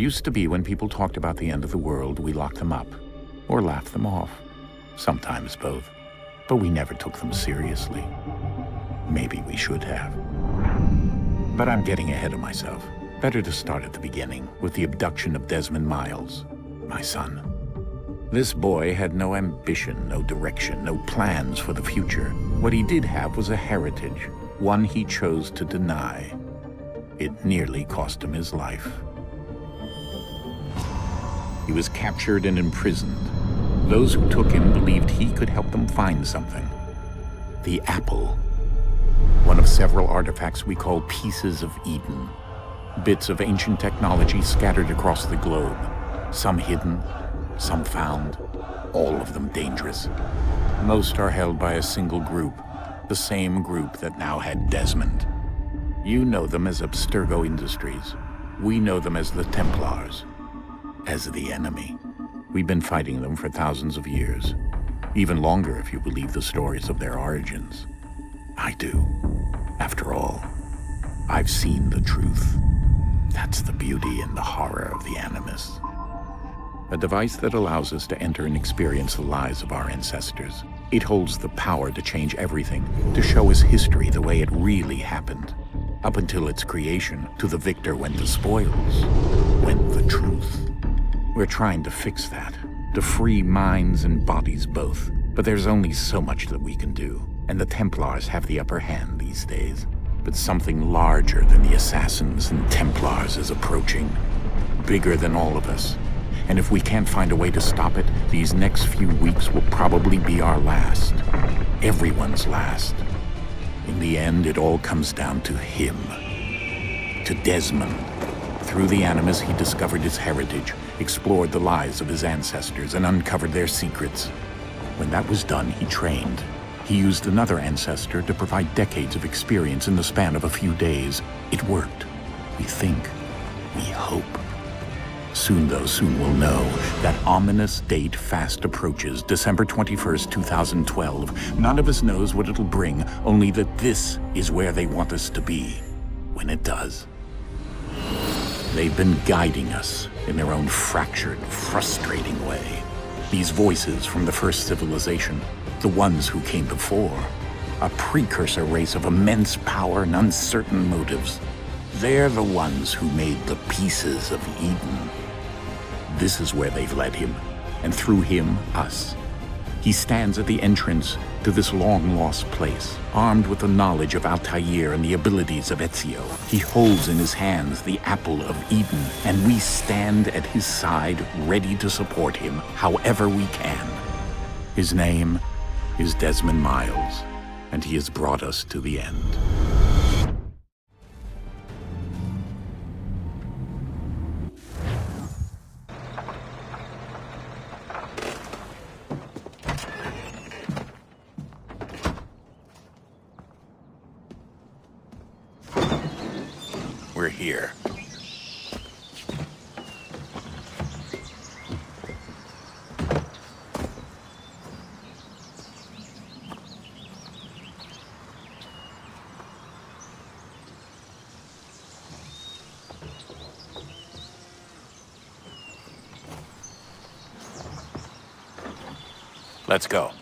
Used to be when people talked about the end of the world, we locked them up, or laughed them off. Sometimes both. But we never took them seriously. Maybe we should have. But I'm getting ahead of myself. Better to start at the beginning, with the abduction of Desmond Miles, my son. This boy had no ambition, no direction, no plans for the future. What he did have was a heritage, one he chose to deny. It nearly cost him his life. He was captured and imprisoned. Those who took him believed he could help them find something. The apple. One of several artifacts we call pieces of Eden. Bits of ancient technology scattered across the globe. Some hidden, some found, all of them dangerous. Most are held by a single group, the same group that now had Desmond. You know them as Abstergo Industries. We know them as the Templars, as the enemy. We've been fighting them for thousands of years, even longer if you believe the stories of their origins. I do. After all, I've seen the truth. That's the beauty and the horror of the Animus. A device that allows us to enter and experience the lives of our ancestors. It holds the power to change everything, to show us history the way it really happened. Up until its creation, to the victor went the spoils, went the truth. We're trying to fix that, to free minds and bodies both. But there's only so much that we can do, and the Templars have the upper hand these days. But something larger than the Assassins and Templars is approaching, bigger than all of us. And if we can't find a way to stop it, these next few weeks will probably be our last. Everyone's last. In the end, it all comes down to him. To Desmond. Through the Animus, he discovered his heritage, explored the lives of his ancestors, and uncovered their secrets. When that was done, he trained. He used another ancestor to provide decades of experience in the span of a few days. It worked. We think. We hope. Soon, though, soon we'll know. That ominous date fast approaches, December 21st, 2012. None of us knows what it'll bring, only that this is where they want us to be, when it does. They've been guiding us in their own fractured, frustrating way. These voices from the first civilization, the ones who came before, a precursor race of immense power and uncertain motives. They're the ones who made the pieces of Eden. This is where they've led him, and through him, us. He stands at the entrance to this long-lost place, armed with the knowledge of Altair and the abilities of Ezio. He holds in his hands the apple of Eden, and we stand at his side, ready to support him however we can. His name is Desmond Miles, and he has brought us to the end. We're here. Let's go.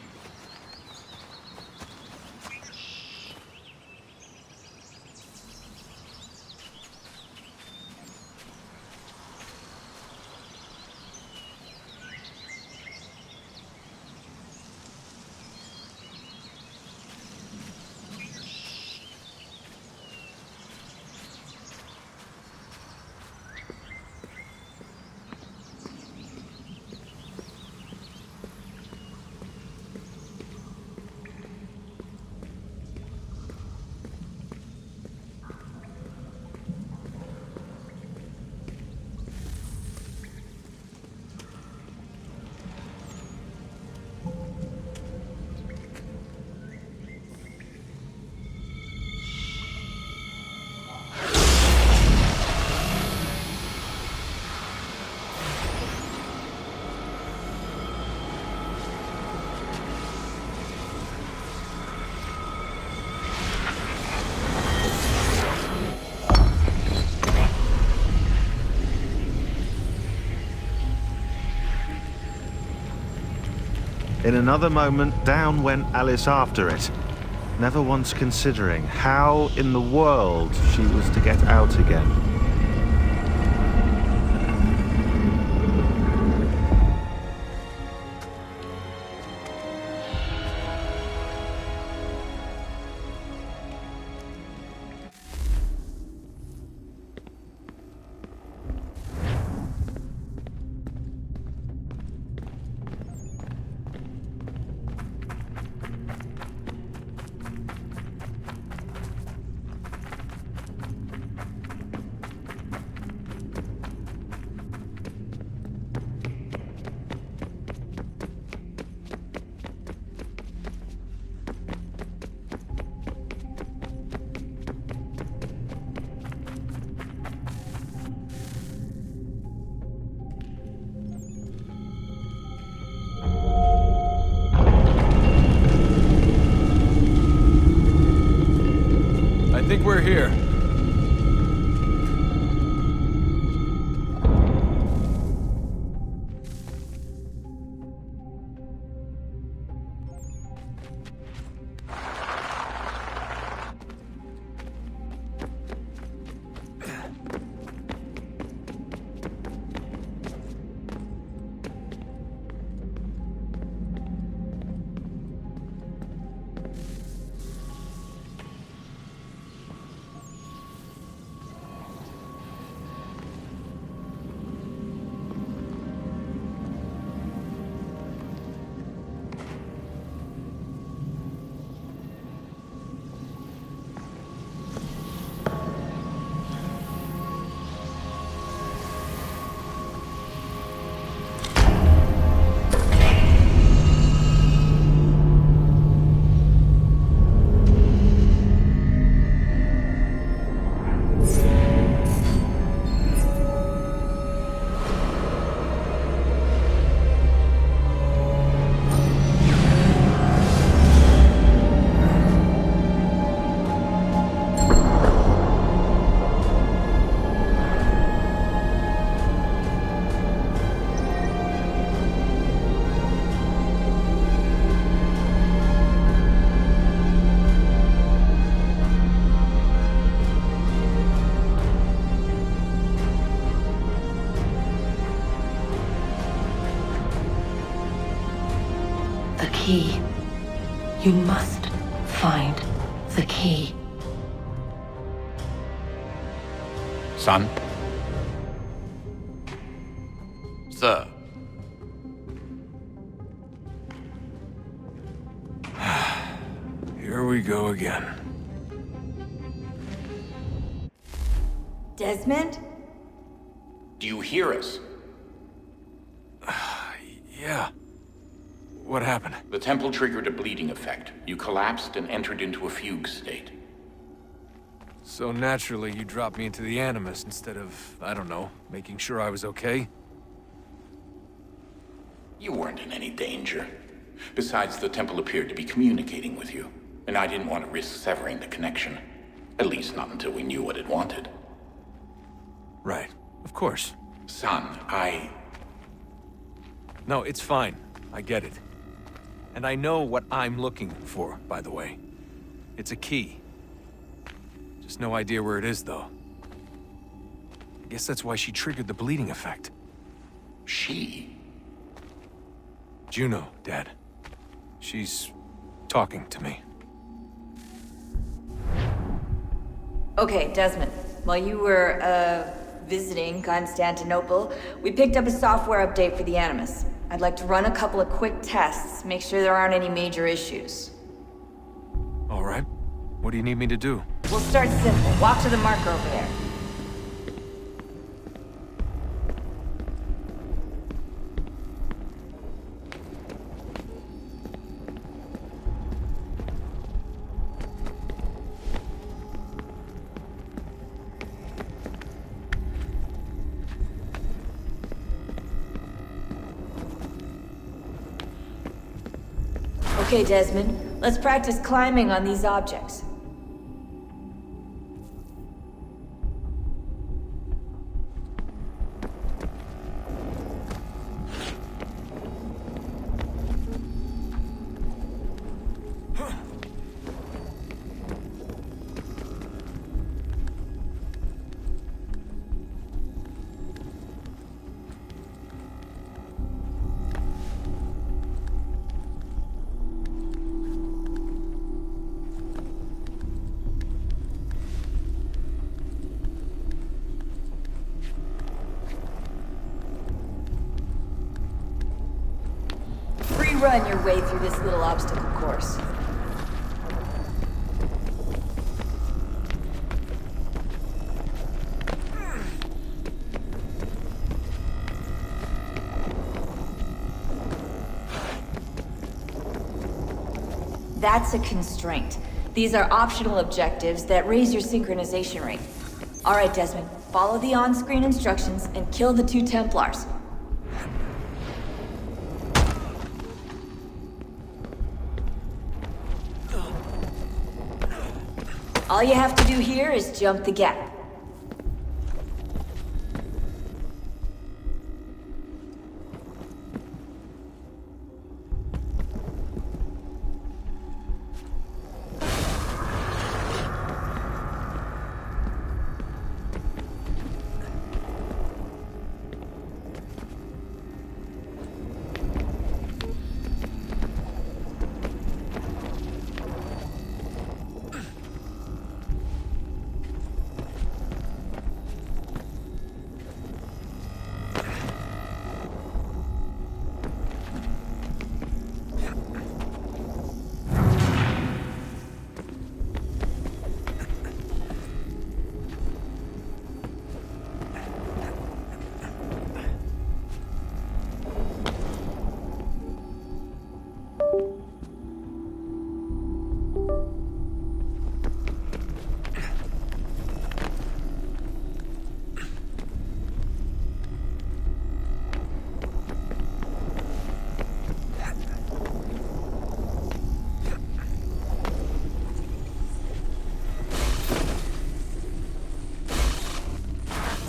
In another moment, down went Alice after it, never once considering how in the world she was to get out again. I think we're here. The key. You must find the key. Son? Sir. Here we go again. Desmond? Do you hear us? Yeah. What happened? The temple triggered a bleeding effect. You collapsed and entered into a fugue state. So naturally, you dropped me into the Animus instead of, I don't know, making sure I was okay? You weren't in any danger. Besides, the temple appeared to be communicating with you, and I didn't want to risk severing the connection. At least not until we knew what it wanted. Right. Of course. Son, No, it's fine. I get it. And I know what I'm looking for, by the way. It's a key. Just no idea where it is, though. I guess that's why she triggered the bleeding effect. She? Juno, Dad. She's talking to me. Okay, Desmond. While you were, visiting Constantinople, we picked up a software update for the Animus. I'd like to run a couple of quick tests, make sure there aren't any major issues. All right. What do you need me to do? We'll start simple. Walk to the marker over there. Okay, Desmond. Let's practice climbing on these objects. Free-run your way through this little obstacle course. That's a constraint. These are optional objectives that raise your synchronization rate. All right, Desmond, follow the on-screen instructions and kill the 2 Templars. All you have to do here is jump the gap.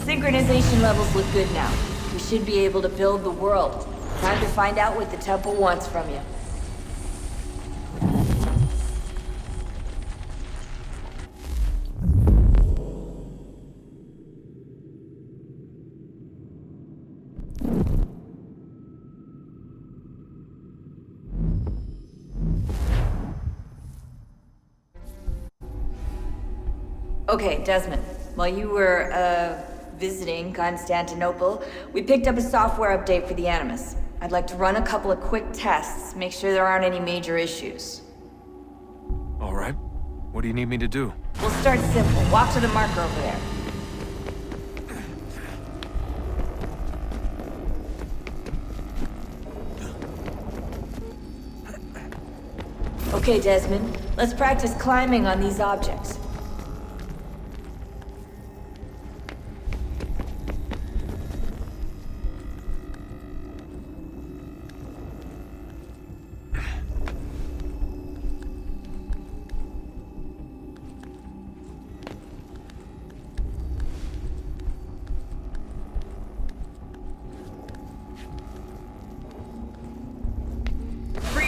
Synchronization levels look good now. We should be able to build the world. Time to find out what the temple wants from you. Okay, Desmond. While you were, visiting Constantinople, we picked up a software update for the Animus. I'd like to run a couple of quick tests, make sure there aren't any major issues. All right. What do you need me to do? We'll start simple. Walk to the marker over there. Okay, Desmond. Let's practice climbing on these objects.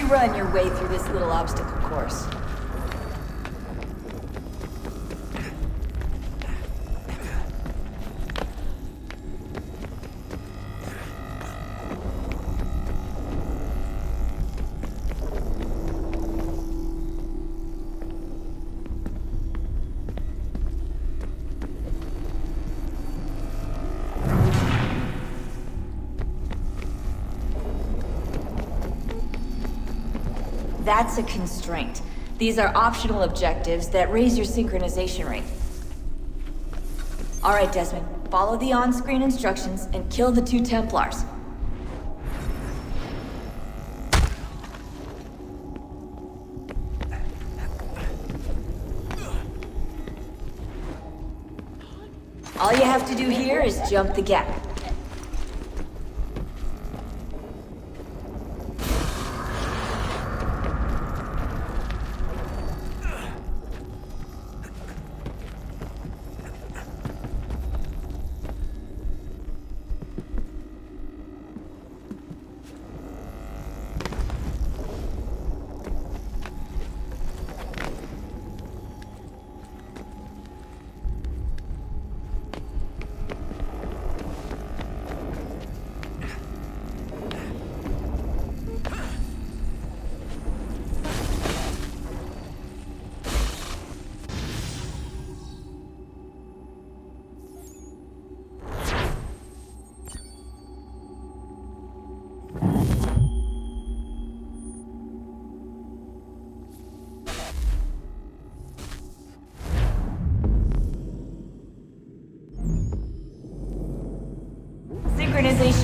Run your way through this little obstacle course. That's a constraint. These are optional objectives that raise your synchronization rate. All right, Desmond. Follow the on-screen instructions and kill the 2 Templars. All you have to do here is jump the gap.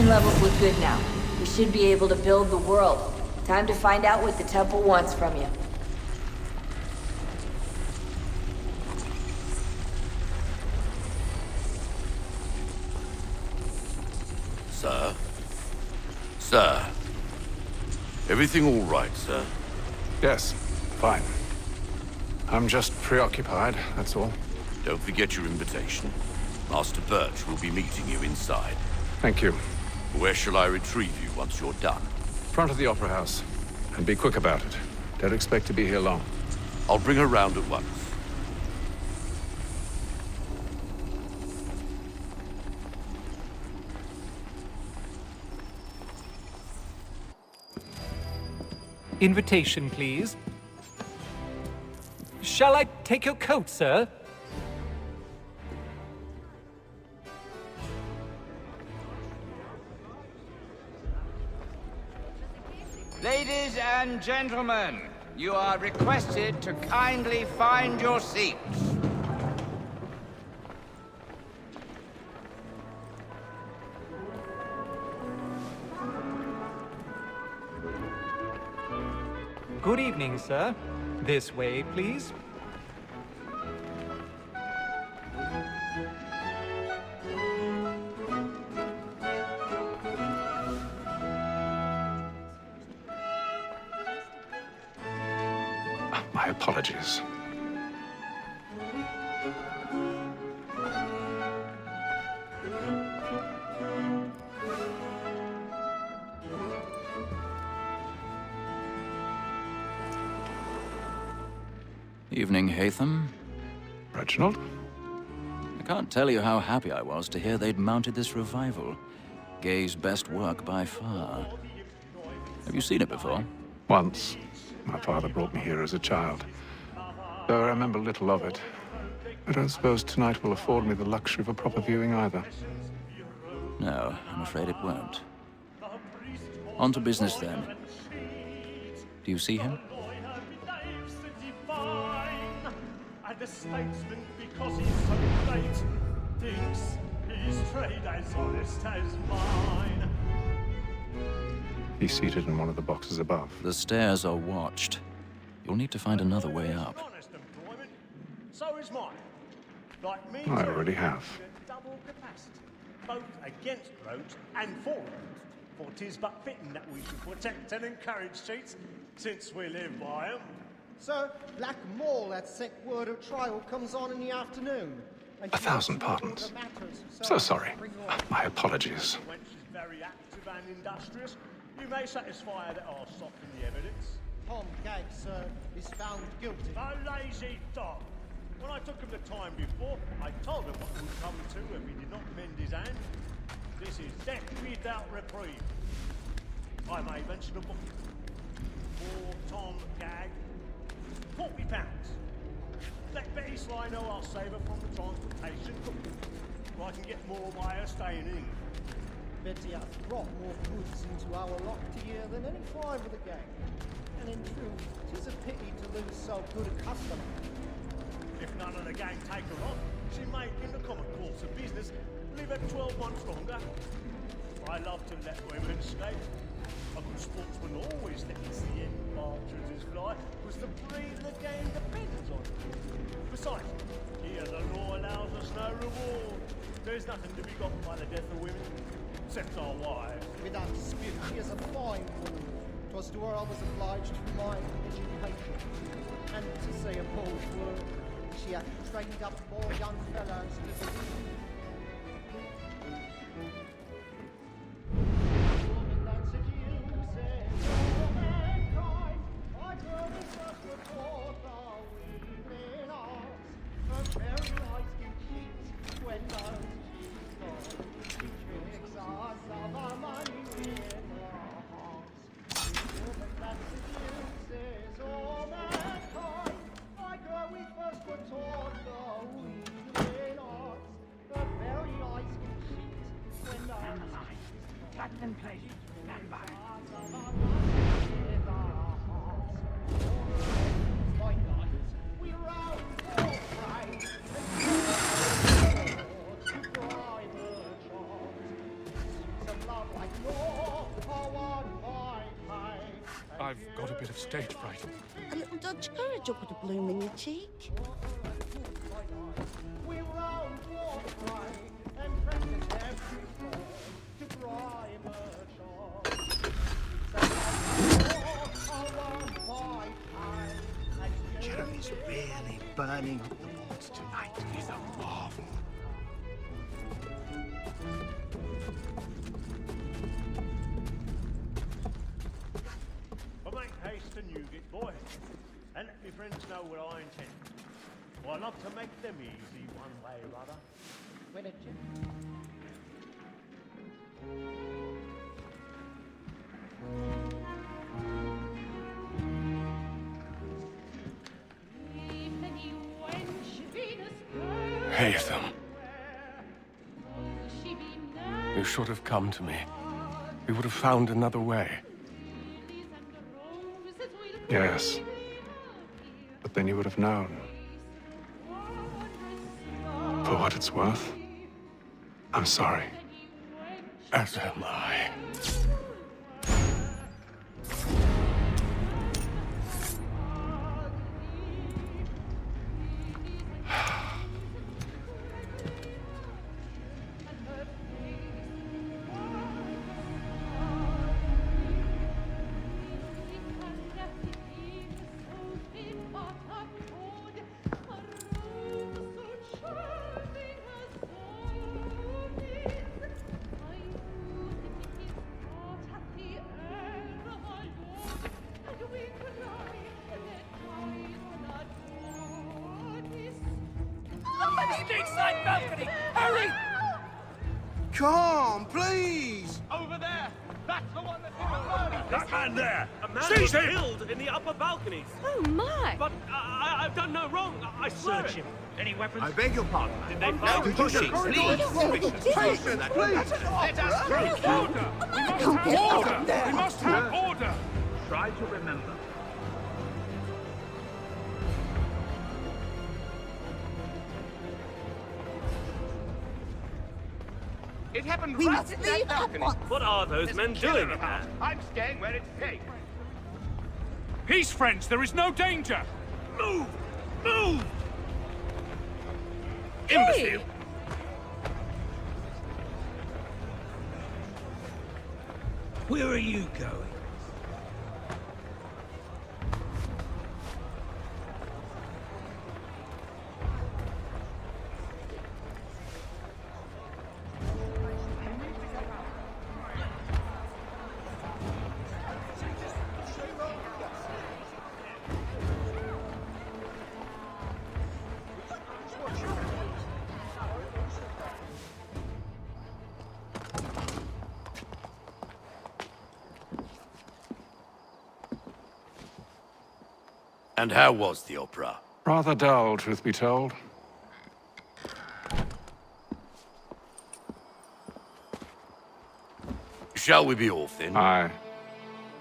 Training levels look good now. We should be able to build the world. Time to find out what the temple wants from you. Sir? Sir? Everything all right, sir? Yes, fine. I'm just preoccupied, that's all. Don't forget your invitation. Master Birch will be meeting you inside. Thank you. Where shall I retrieve you once you're done? Front of the Opera House. And be quick about it. Don't expect to be here long. I'll bring her round at once. Invitation, please. Shall I take your coat, sir? Ladies and gentlemen, you are requested to kindly find your seats. Good evening, sir. This way, please. My apologies. Evening, Hatham. Reginald? I can't tell you how happy I was to hear they'd mounted this revival. Gay's best work by far. Have you seen it before? Once. My father brought me here as a child. Though I remember little of it. I don't suppose tonight will afford me the luxury of a proper viewing either. No, I'm afraid it won't. On to business then. Do you see him? And the statesman, because he's so great, thinks his trade as honest as mine. He's seated in one of the boxes above. The stairs are watched. You'll need to find another way up. Honest employment, so is mine. Like me, I already have. double capacity, both against roads and for roads. For 'tis but fitting that we should protect and encourage cheats, since we live by 'em. Sir, Black Mall had sent word of trial comes on in the afternoon. 1,000 pardons. So sorry. My apologies. When she's very active and industrious, you may satisfy her that I'll soften the evidence. Tom Gagg, sir, is found guilty. A lazy dog. When I took him the time before, I told him what would come to if he did not mend his hand. This is death without reprieve. I may mention a book. For Tom Gagg, £40. Let Betty Sly know I'll save her from the transportation, or I can get more by her staying in. Betty has brought more goods into our locked here than any five of the gang. And in truth, 'tis a pity to lose so good a customer. If none of the gang take her on, she may, in the common course of business, live her 12 months longer. I love to let women skate. A good sportsman always lets the end partridges fly, because the breed of the game depends on it. Besides, here the law allows us no reward. There's nothing to be got by the death of women, except our wives. Without dispute, she is a fine woman. 'Twas to her I was obliged for my education. And to say a bold word, she hath trained up more young fellows to believe. I've got a bit of stage fright. A little Dutch courage will put a bloom in your cheek. We round your cry and practice every fall to bribe a shot. Jeremy's really burning up the boards tonight. He's a marvel. But make haste and you get boy. And let me friends know what I intend. Well, I love to make them easy one way or other. Will it, Jim? Haytham. You should have come to me. We would have found another way. Yes. But then you would have known. For what it's worth, I'm sorry. As am I. Side balcony! Hurry! Come, please! Over there! That's the one that's in the murder! That man there! A man Seize was him! killed in the upper balconies! Oh my! But I've done no wrong, I swear Search it. him. Any weapons? I beg your pardon. Did they find Did you say Please, Patience, please! Let us through! Order! We must have order! We must have order! Try to remember. It happened We right must in leave that at balcony. once. What are those There's men a killer doing? about. I'm staying where it's safe. Peace, friends! There is no danger! Move! Move! Imbecile! Where are you going? And how was the opera? Rather dull, truth be told. Shall we be off then? Aye.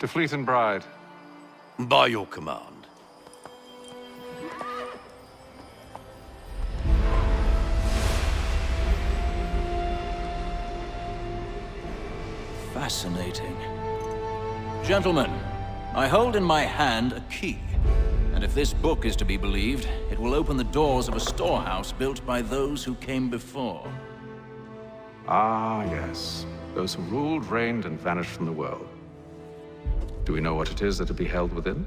To Fleet and Bride. By your command. Fascinating. Gentlemen, I hold in my hand a key. And if this book is to be believed, it will open the doors of a storehouse built by those who came before. Ah, yes. Those who ruled, reigned, and vanished from the world. Do we know what it is that will be held within?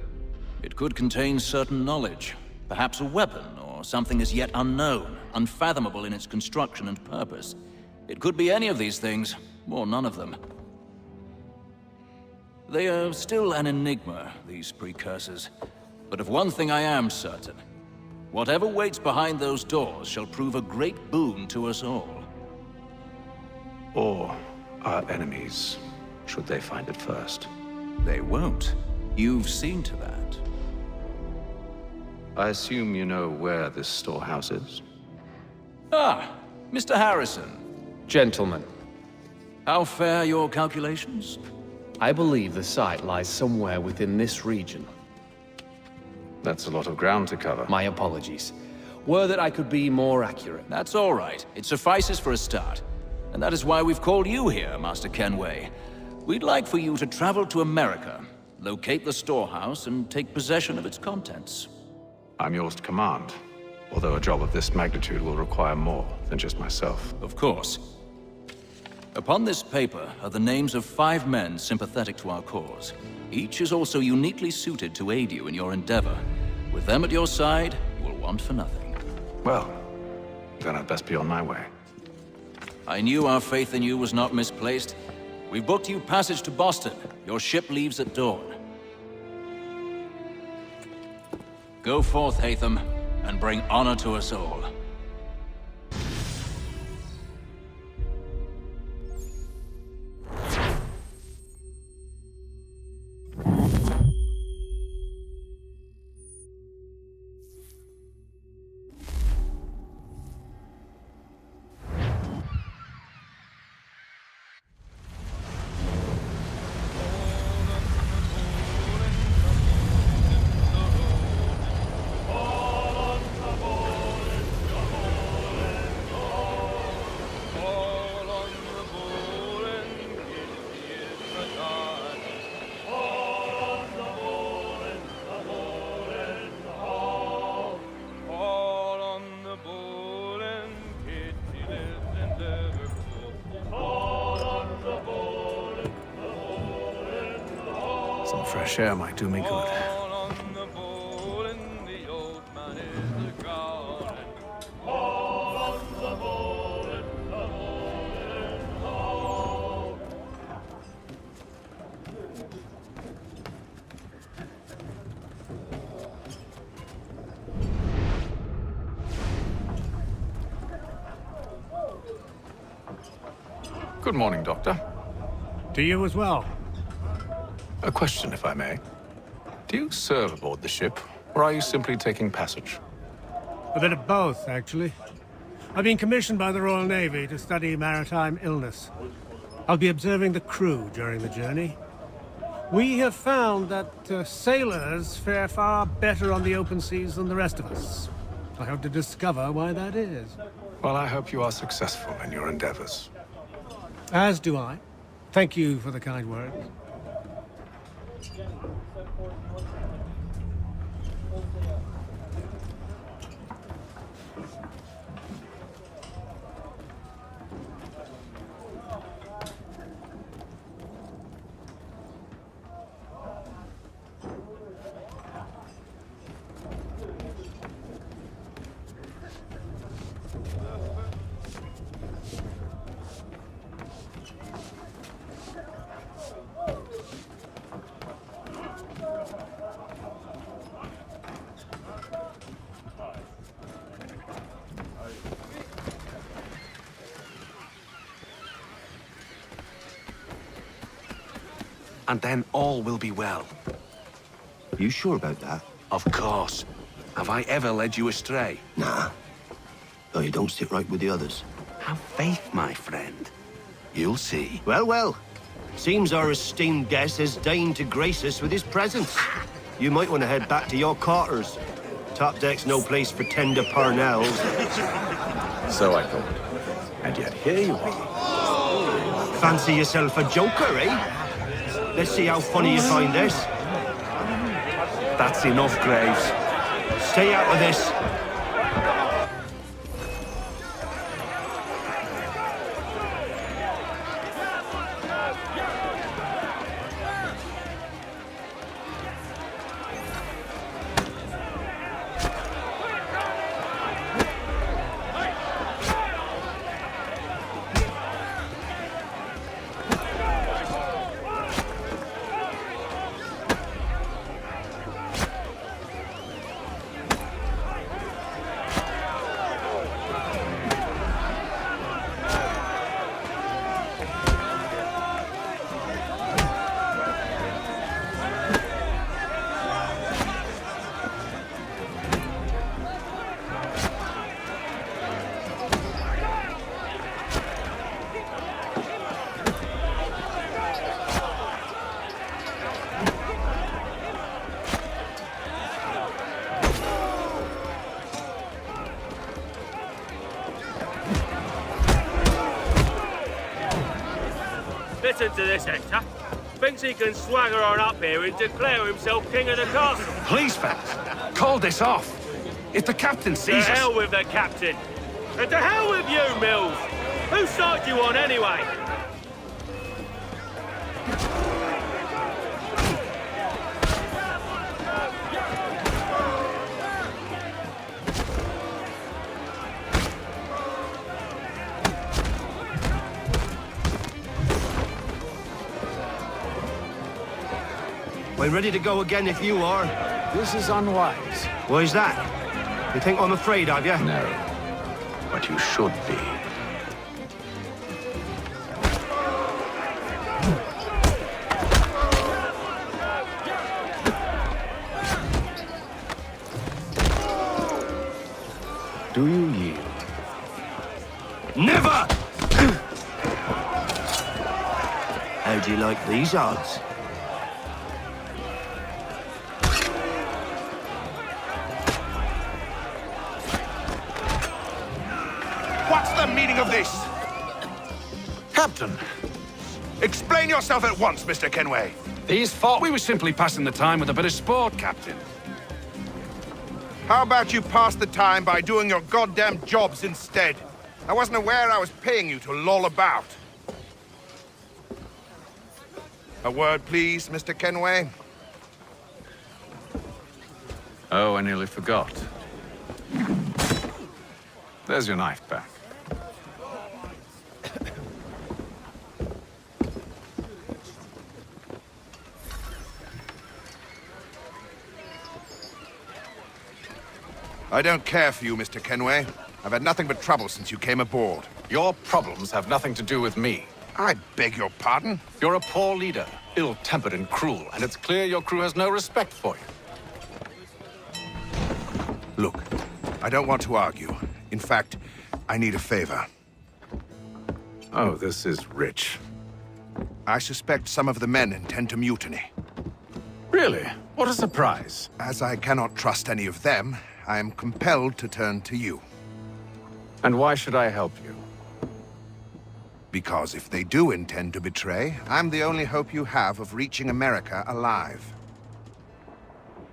It could contain certain knowledge. Perhaps a weapon, or something as yet unknown, unfathomable in its construction and purpose. It could be any of these things, or none of them. They are still an enigma, these precursors. But of one thing I am certain. Whatever waits behind those doors shall prove a great boon to us all. Or our enemies, should they find it first. They won't. You've seen to that. I assume you know where this storehouse is? Ah, Mr. Harrison. Gentlemen, How fare your calculations? I believe the site lies somewhere within this region. That's a lot of ground to cover. My apologies. Were that I could be more accurate. That's all right. It suffices for a start. And that is why we've called you here, Master Kenway. We'd like for you to travel to America Locate the storehouse and take possession of its contents. I'm yours to command, although a job of this magnitude will require more than just myself. Of course. Upon this paper are the names of 5 men sympathetic to our cause. Each is also uniquely suited to aid you in your endeavor. With them at your side, you will want for nothing. Well, then I'd best be on my way. I knew our faith in you was not misplaced. We've booked you passage to Boston. Your ship leaves at dawn. Go forth, Hatham, and bring honor to us all. Some fresh air might do me good. Good morning, Doctor. To you as well. A question, if I may. Do you serve aboard the ship, or are you simply taking passage? A bit of both, actually. I've been commissioned by the Royal Navy to study maritime illness. I'll be observing the crew during the journey. We have found that sailors fare far better on the open seas than the rest of us. I hope to discover why that is. Well, I hope you are successful in your endeavors. As do I. Thank you for the kind words. And then all will be well. You sure about that? Of course. Have I ever led you astray? Nah. Though you don't sit right with the others. Have faith, my friend. You'll see. Well, well. Seems our esteemed guest has deigned to grace us with his presence. You might want to head back to your quarters. Top deck's no place for tender parnells. So I thought. And yet here you are. Fancy yourself a joker, eh? Let's see how funny you find this. That's enough, Graves. Stay out of this. Listen to this, Hector. Thinks he can swagger on up here and declare himself king of the castle. Please, fellas, call this off. If the captain To sees us... hell with the captain. And to hell with you, Mills. Whose side you on, anyway? We're ready to go again if you are. This is unwise. Why is that? You think I'm afraid of you? No. But you should be. Do you yield? Never! How do you like these odds? What's the meaning of this? Captain, Explain yourself at once, Mr. Kenway. these thought we were simply passing the time with a bit of sport, Captain. How about you pass the time by doing your goddamn jobs instead? I wasn't aware I was paying you to loll about. A word, please, Mr. Kenway. Oh, I nearly forgot. There's your knife back. I don't care for you, Mr. Kenway. I've had nothing but trouble since you came aboard. Your problems have nothing to do with me. I beg your pardon? You're a poor leader, ill-tempered and cruel, and it's clear your crew has no respect for you. Look, I don't want to argue. In fact, I need a favor. Oh, this is rich. I suspect some of the men intend to mutiny. Really? What a surprise. As I cannot trust any of them, I am compelled to turn to you. And why should I help you? Because if they do intend to betray, I'm the only hope you have of reaching America alive.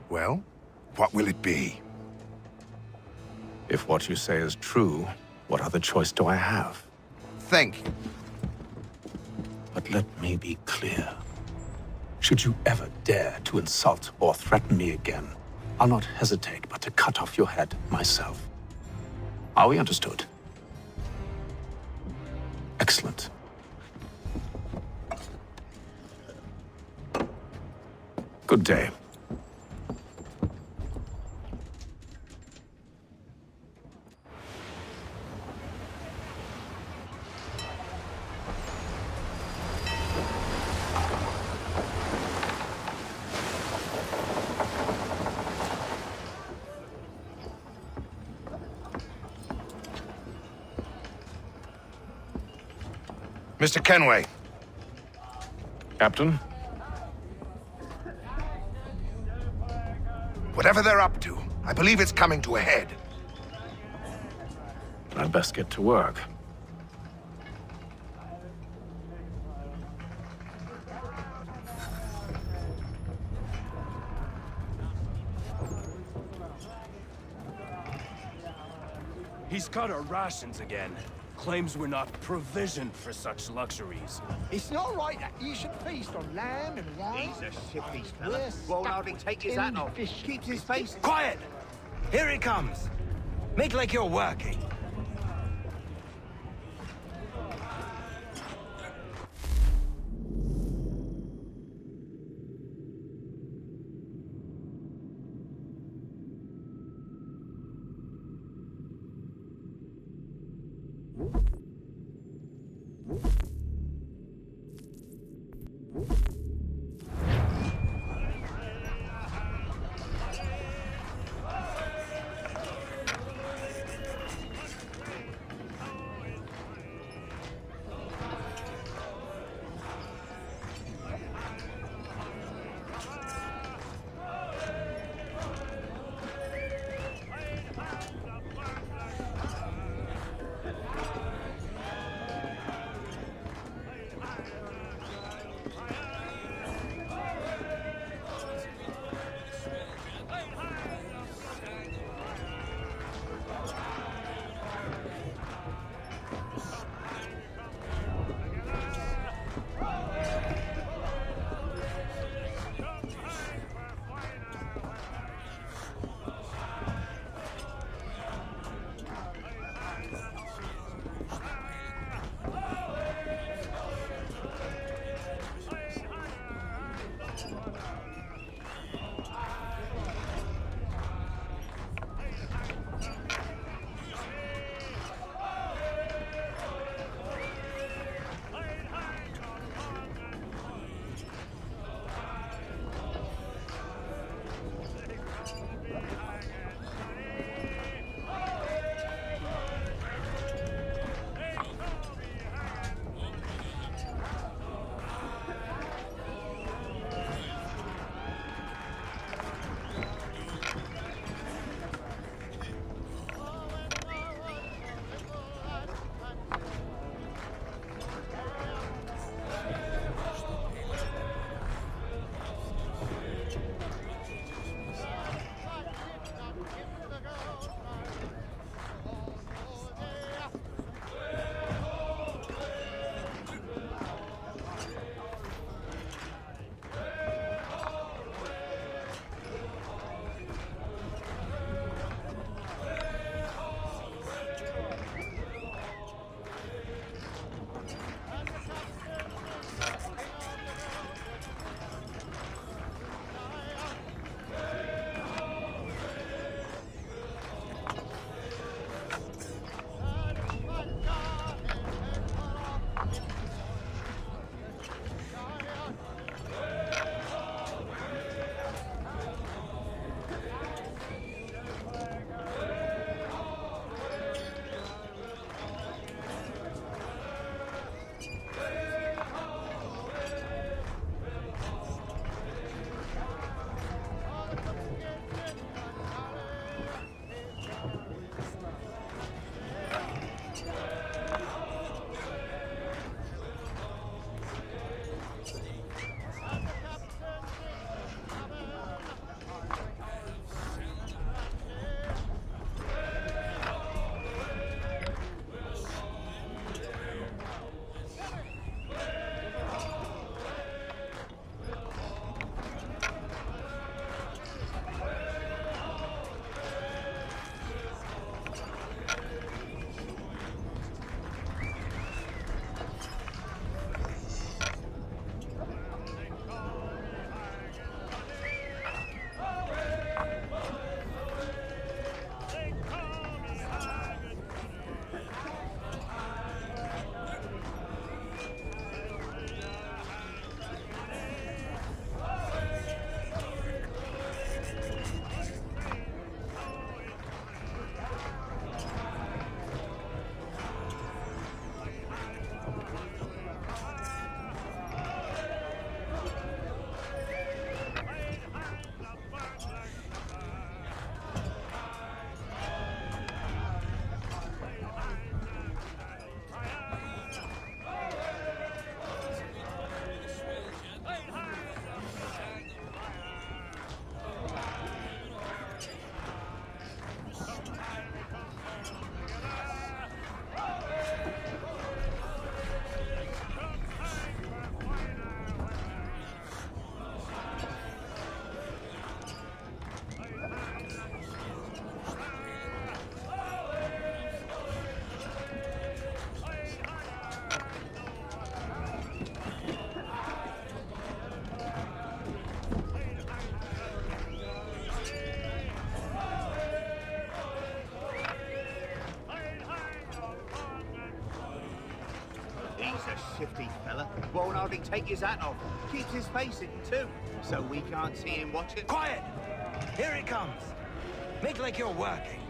Well, what will it be? If what you say is true, what other choice do I have? Thank you. But let me be clear. Should you ever dare to insult or threaten me again, I'll not hesitate but to cut off your head myself. Are we understood? Excellent. Good day. Mr. Kenway. Captain? Whatever they're up to, I believe it's coming to a head. I'd best get to work. He's cut our rations again. Claims we're not provisioned for such luxuries. It's not right that you should feast on lamb and wine. He's a shippy fella. Won't hardly take his hat off. Keeps his face... Quiet! Here he comes. Make like you're working. shifty fella. Won't hardly take his hat off. Keeps his face hidden too, so we can't see him watching. Quiet! Here he comes. Make like you're working.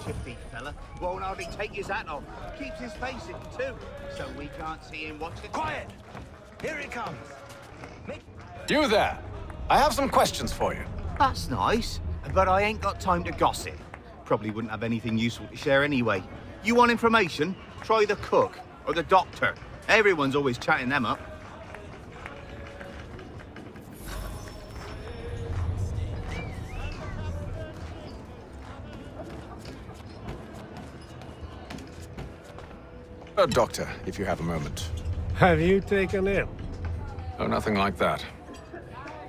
Shifty fella. Won't hardly take his hat off. Keeps his face hidden too, so we can't see him watching. Quiet! Here he comes. You there! I have some questions for you. That's nice, but I ain't got time to gossip. Probably wouldn't have anything useful to share anyway. You want information? Try the cook or the doctor. Everyone's always chatting them up. A doctor, if you have a moment. Have you taken ill? Oh, nothing like that.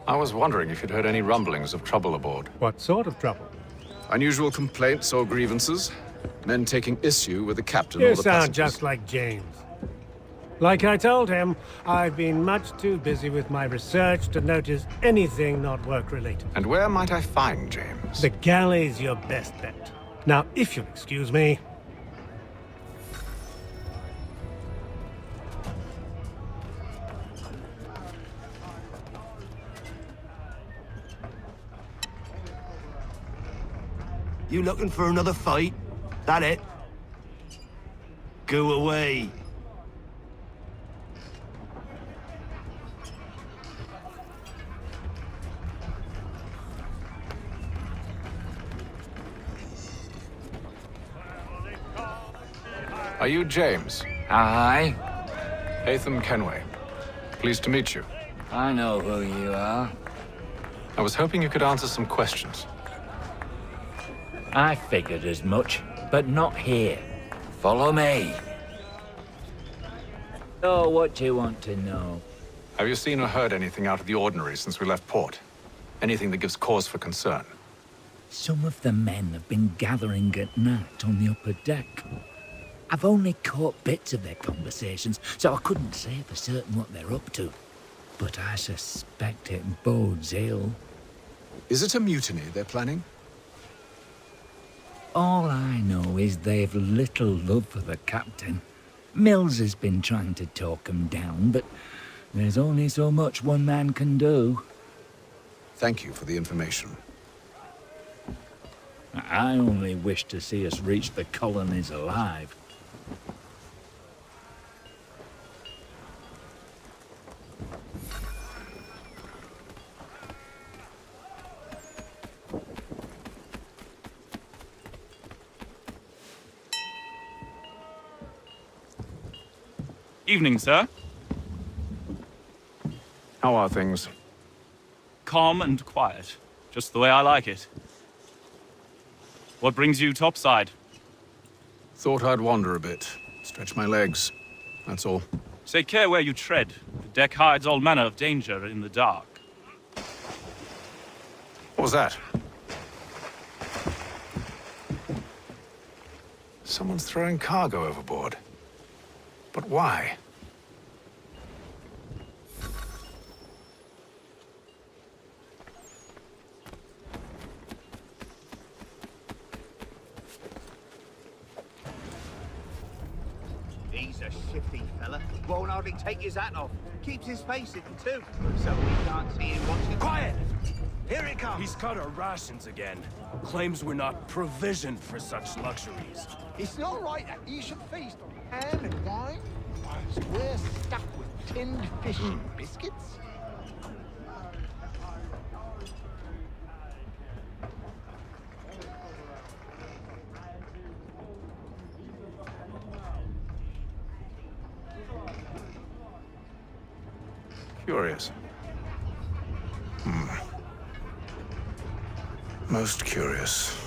I was wondering if you'd heard any rumblings of trouble aboard. What sort of trouble? Unusual complaints or grievances? Men taking issue with the captain You or the sound passengers? just like James. Like I told him, I've been much too busy with my research to notice anything not work-related. And where might I find James? The galley's your best bet. Now, if you'll excuse me... You looking for another fight? That it? Go away. Are you James? Aye. Atham Kenway. Pleased to meet you. I know who you are. I was hoping you could answer some questions. I figured as much, but not here. Follow me. So, what do you want to know? Have you seen or heard anything out of the ordinary since we left port? Anything that gives cause for concern? Some of the men have been gathering at night on the upper deck. I've only caught bits of their conversations, so I couldn't say for certain what they're up to. But I suspect it bodes ill. Is it a mutiny they're planning? All I know is they've little love for the captain. Mills has been trying to talk him down, but there's only so much one man can do. Thank you for the information. I only wish to see us reach the colonies alive. Evening, sir. How are things? Calm and quiet. Just the way I like it. What brings you topside? Thought I'd wander a bit. Stretch my legs. That's all. Take care where you tread. The deck hides all manner of danger in the dark. What was that? Someone's throwing cargo overboard. But why? He's a shifty fella. Won't hardly take his hat off. Keeps his face hidden too, so we can't see him watching. Quiet! Here he comes! He's cut our rations again. Claims we're not provisioned for such luxuries. It's not right that you should feast on ham and wine, whilst we're stuck with tinned fish and biscuits. Curious. Most curious.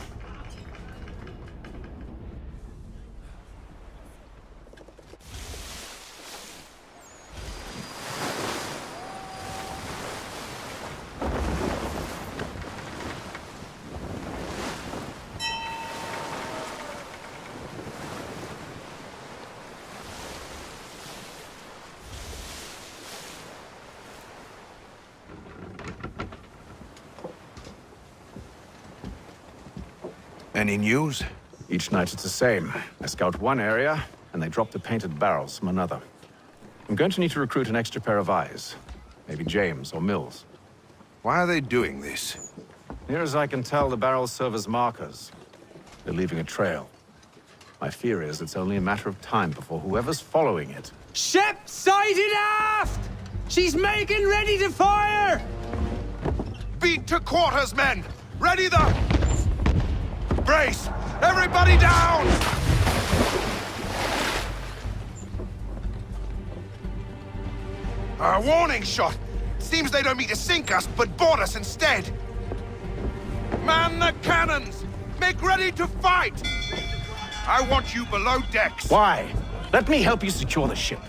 Any news? Each night it's the same. I scout one area, and they drop the painted barrels from another. I'm going to need to recruit an extra pair of eyes. Maybe James or Mills. Why are they doing this? Near as I can tell, the barrels serve as markers. They're leaving a trail. My fear is it's only a matter of time before whoever's following it... Ship sighted aft! She's making ready to fire! Beat to quarters, men! Ready the... Brace! Everybody down! A warning shot! Seems they don't mean to sink us, but board us instead! Man the cannons! Make ready to fight! I want you below decks. Why? Let me help you secure the ship.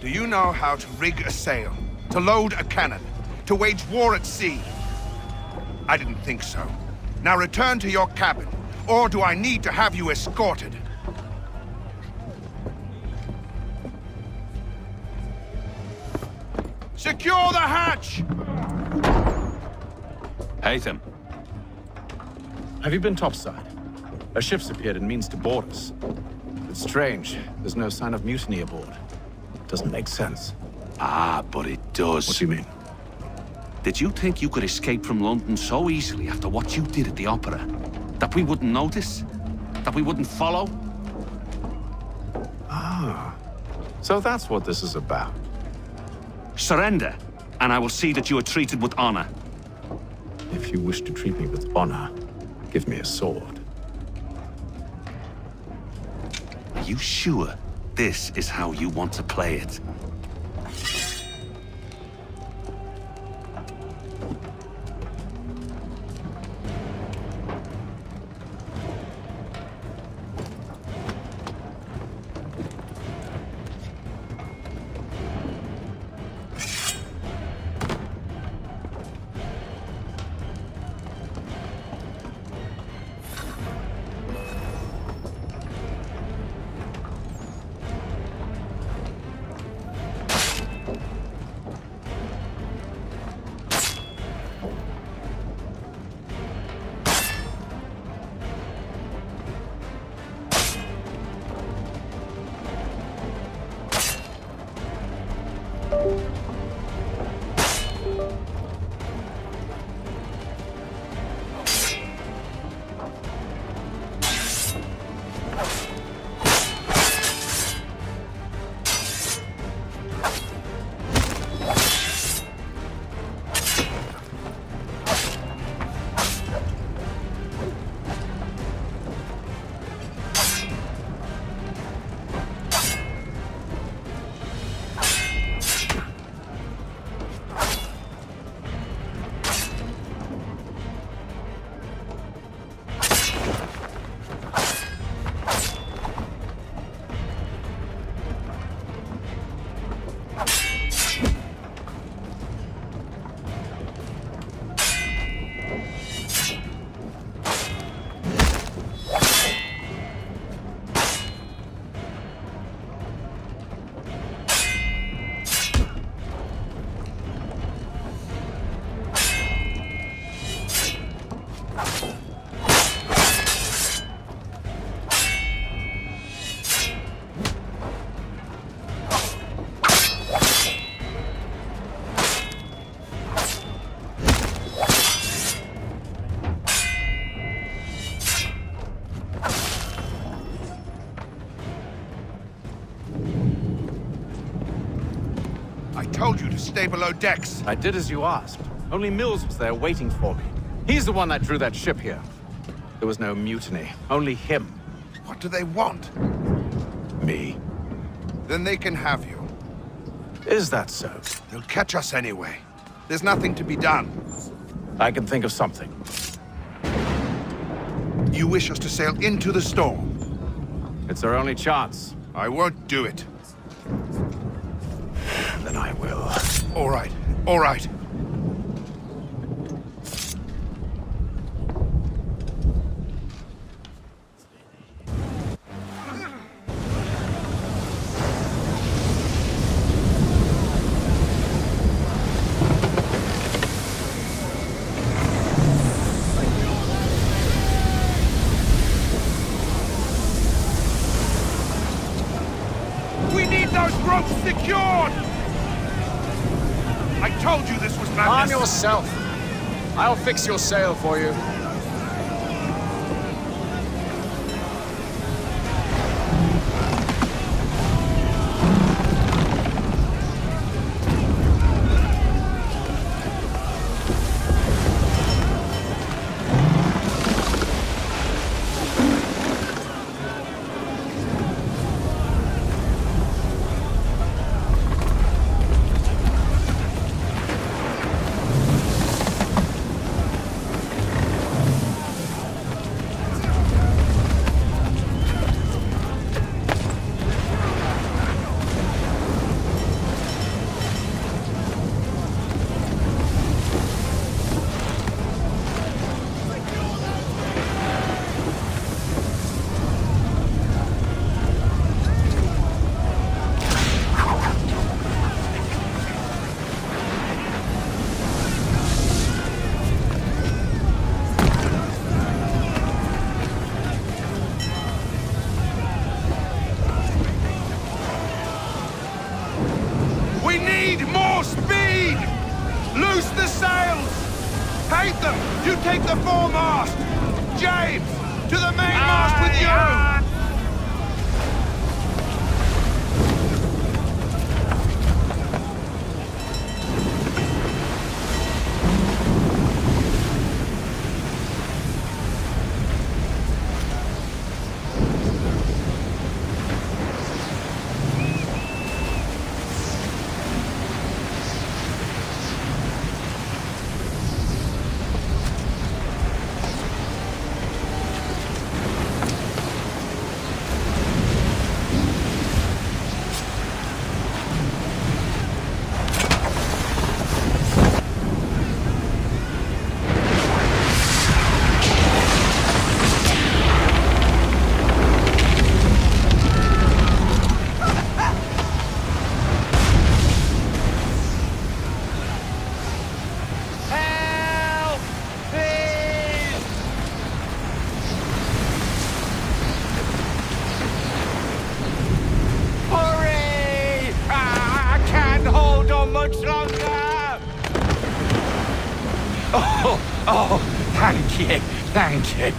Do you know how to rig a sail? To load a cannon? To wage war at sea? I didn't think so. Now return to your cabin, or do I need to have you escorted? Secure the hatch! Haytham. Have you been topside? A ship's appeared and means to board us. It's strange. There's no sign of mutiny aboard. Doesn't make sense. Ah, but it does. What do you mean? Did you think you could escape from London so easily after what you did at the opera? That we wouldn't notice? That we wouldn't follow? Ah. So that's what this is about. Surrender, and I will see that you are treated with honor. If you wish to treat me with honor, give me a sword. Are you sure this is how you want to play it? I told you to stay below decks. I did as you asked. Only Mills was there waiting for me. He's the one that drew that ship here. There was no mutiny, only him. What do they want? Me. Then they can have you. Is that so? They'll catch us anyway. There's nothing to be done. I can think of something. You wish us to sail into the storm? It's our only chance. I won't do it. Then I will. All right, all right. Ropes secured! I told you this was madness. Arm yourself. I'll fix your sail for you. Hate them! You take the foremast! James! To the mainmast with you! Oh, thank you, thank you.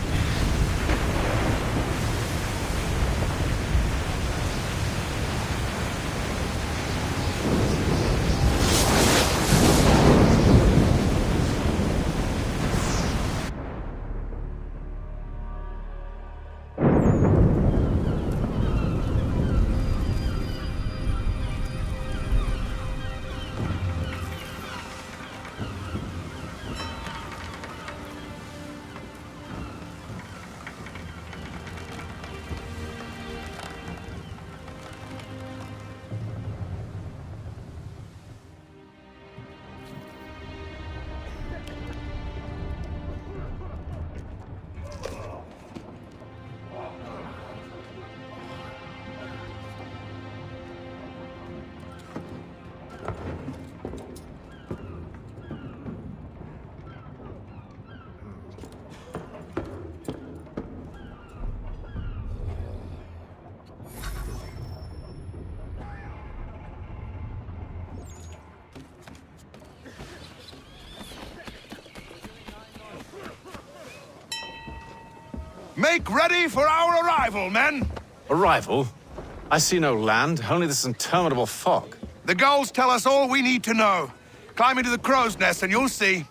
Make ready for our arrival, men! Arrival? I see no land, only this interminable fog. The goals tell us all we need to know. Climb into the crow's nest and you'll see.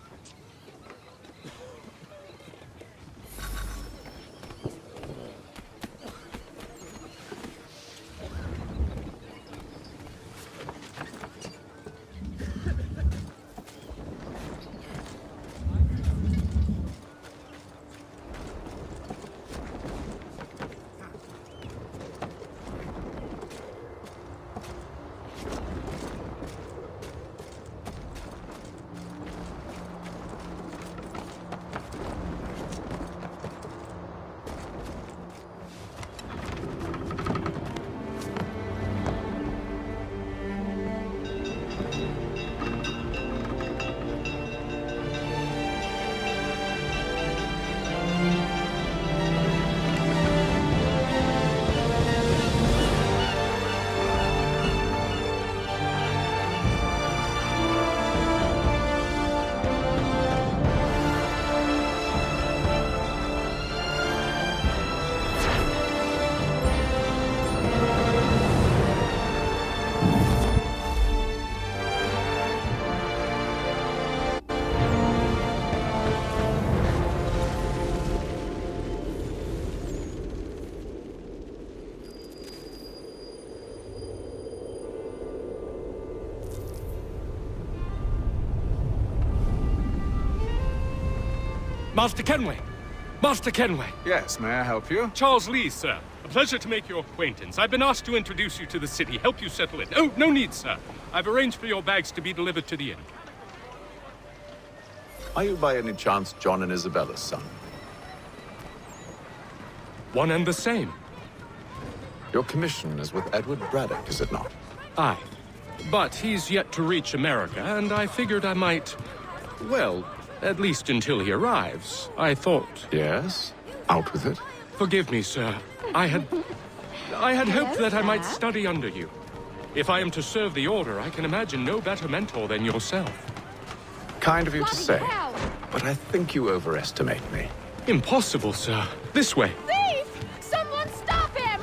Master Kenway! Master Kenway! Yes, may I help you? Charles Lee, sir. A pleasure to make your acquaintance. I've been asked to introduce you to the city, help you settle in. Oh, no need, sir. I've arranged for your bags to be delivered to the inn. Are you by any chance John and Isabella's son? One and the same. Your commission is with Edward Braddock, is it not? Aye. But he's yet to reach America, and I figured I might... well, at least until he arrives. I thought... Yes? Out with it. Forgive me, sir. I had hoped that I might study under you. If I am to serve the Order, I can imagine no better mentor than yourself. Kind of you to say, but I think you overestimate me. Impossible, sir. This way. Thief! Someone stop him!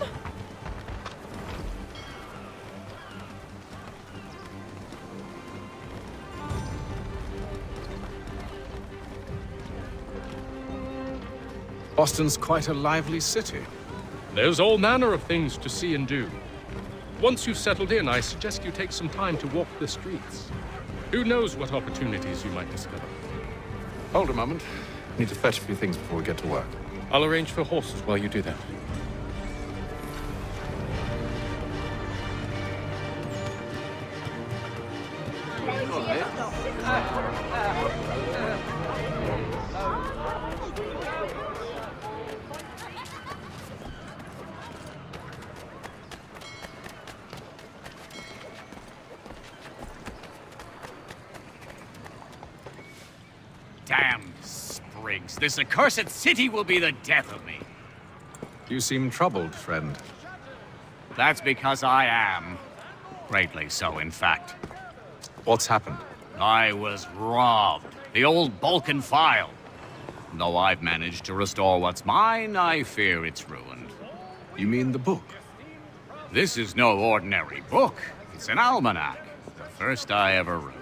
Boston's quite a lively city. There's all manner of things to see and do. Once you've settled in, I suggest you take some time to walk the streets. Who knows what opportunities you might discover. Hold a moment. Need to fetch a few things before we get to work. I'll arrange for horses while you do that. Damn sprigs. This accursed city will be the death of me. You seem troubled, friend. That's because I am. Greatly so, in fact. What's happened? I was robbed. The old Balkan file. Though I've managed to restore what's mine, I fear it's ruined. You mean the book? This is no ordinary book. It's an almanac. The first I ever wrote.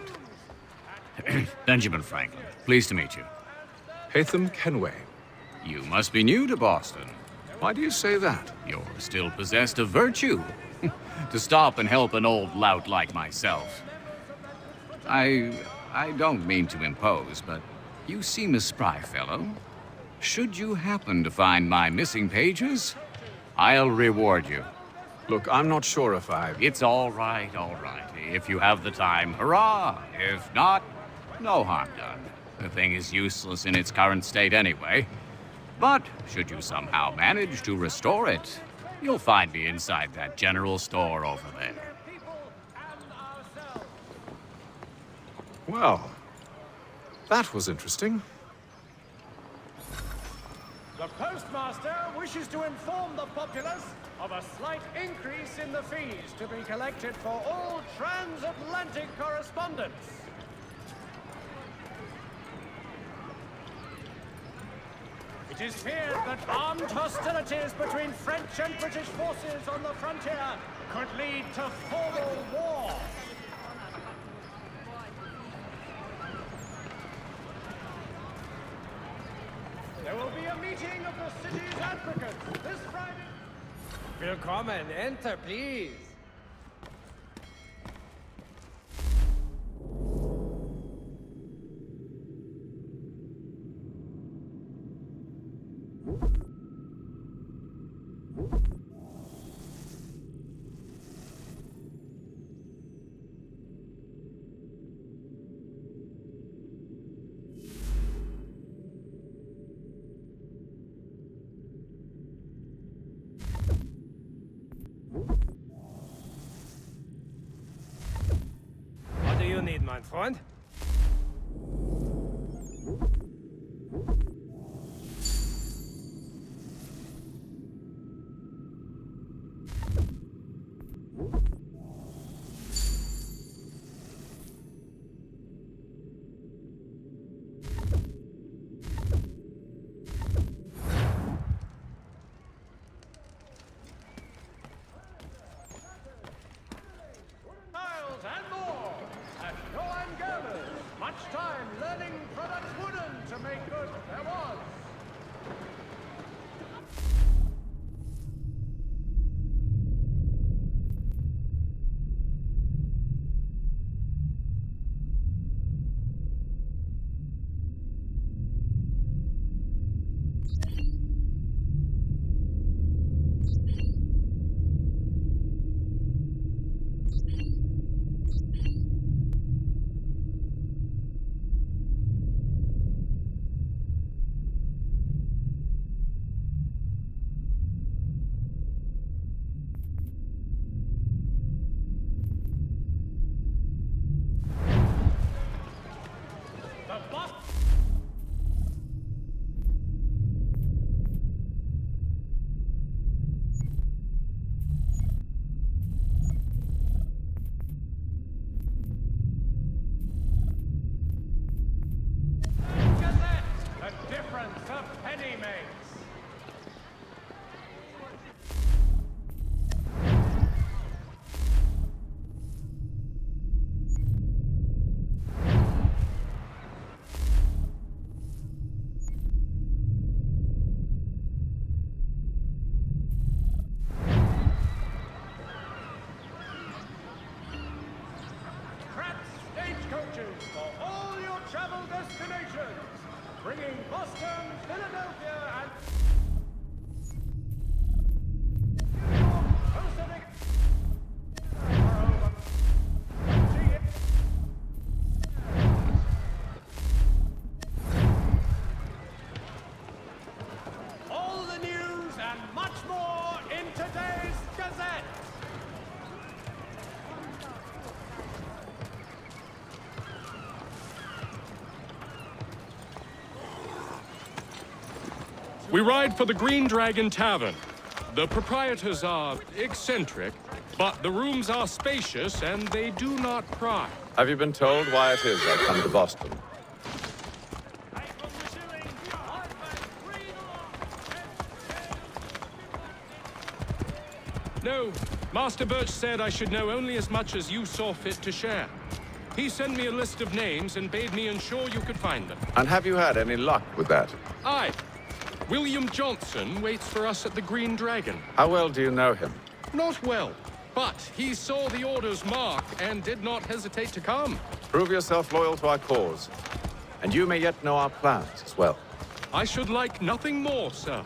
Benjamin Franklin, pleased to meet you. Hatham Kenway. You must be new to Boston. Why do you say that? You're still possessed of virtue. To stop and help an old lout like myself. I don't mean to impose, but you seem a spry fellow. Should you happen to find my missing pages, I'll reward you. Look, I'm not sure if I... It's all right, all right. If you have the time, hurrah! If not, no harm done. The thing is useless in its current state anyway. But should you somehow manage to restore it, you'll find me inside that general store over there. Well, that was interesting. The Postmaster wishes to inform the populace of a slight increase in the fees to be collected for all transatlantic correspondence. It is feared that armed hostilities between French and British forces on the frontier could lead to formal war. Africans this Friday. Willkommen, enter, please. What do you need, my friend? Tiles and more! At Joan Gerber's, much time learning products wooden to make good there was. The boss. Gazette, the difference a penny makes. Pratt stagecoaches for all your travel destinations, bringing Boston, Philadelphia, and New York closer all the news and much more in today's Gazette. We ride for the Green Dragon Tavern. The proprietors are eccentric, but the rooms are spacious and they do not pry. Have you been told why it is I come to Boston? No, Master Birch said I should know only as much as you saw fit to share. He sent me a list of names and bade me ensure you could find them. And have you had any luck with that? Aye. William Johnson waits for us at the Green Dragon. How well do you know him? Not well, but he saw the order's mark and did not hesitate to come. Prove yourself loyal to our cause, and you may yet know our plans as well. I should like nothing more, sir.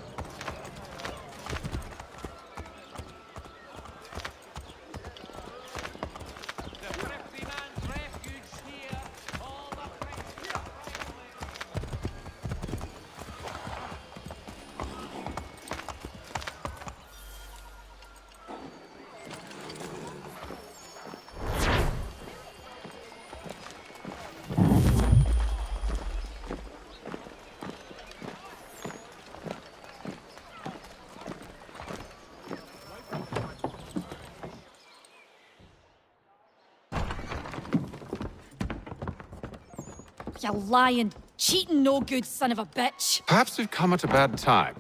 You lying, cheating, no good son of a bitch. Perhaps we've come at a bad time.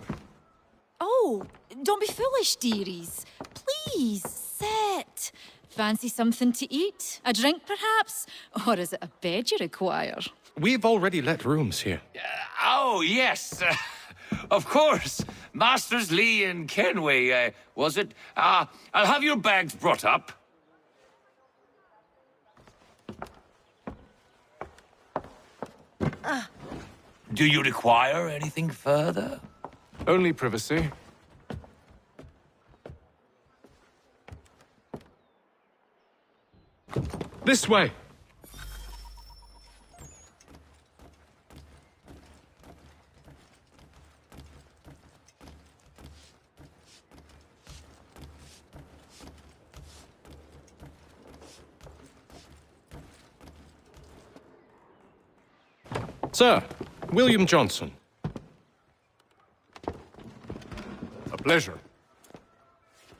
Oh, don't be foolish, dearies. Please, sit. Fancy something to eat? A drink, perhaps? Or is it a bed you require? We've already let rooms here. Oh, yes. Of course. Masters Lee and Kenway, was it? I'll have your bags brought up. Do you require anything further? Only privacy. This way! Sir, William Johnson. A pleasure.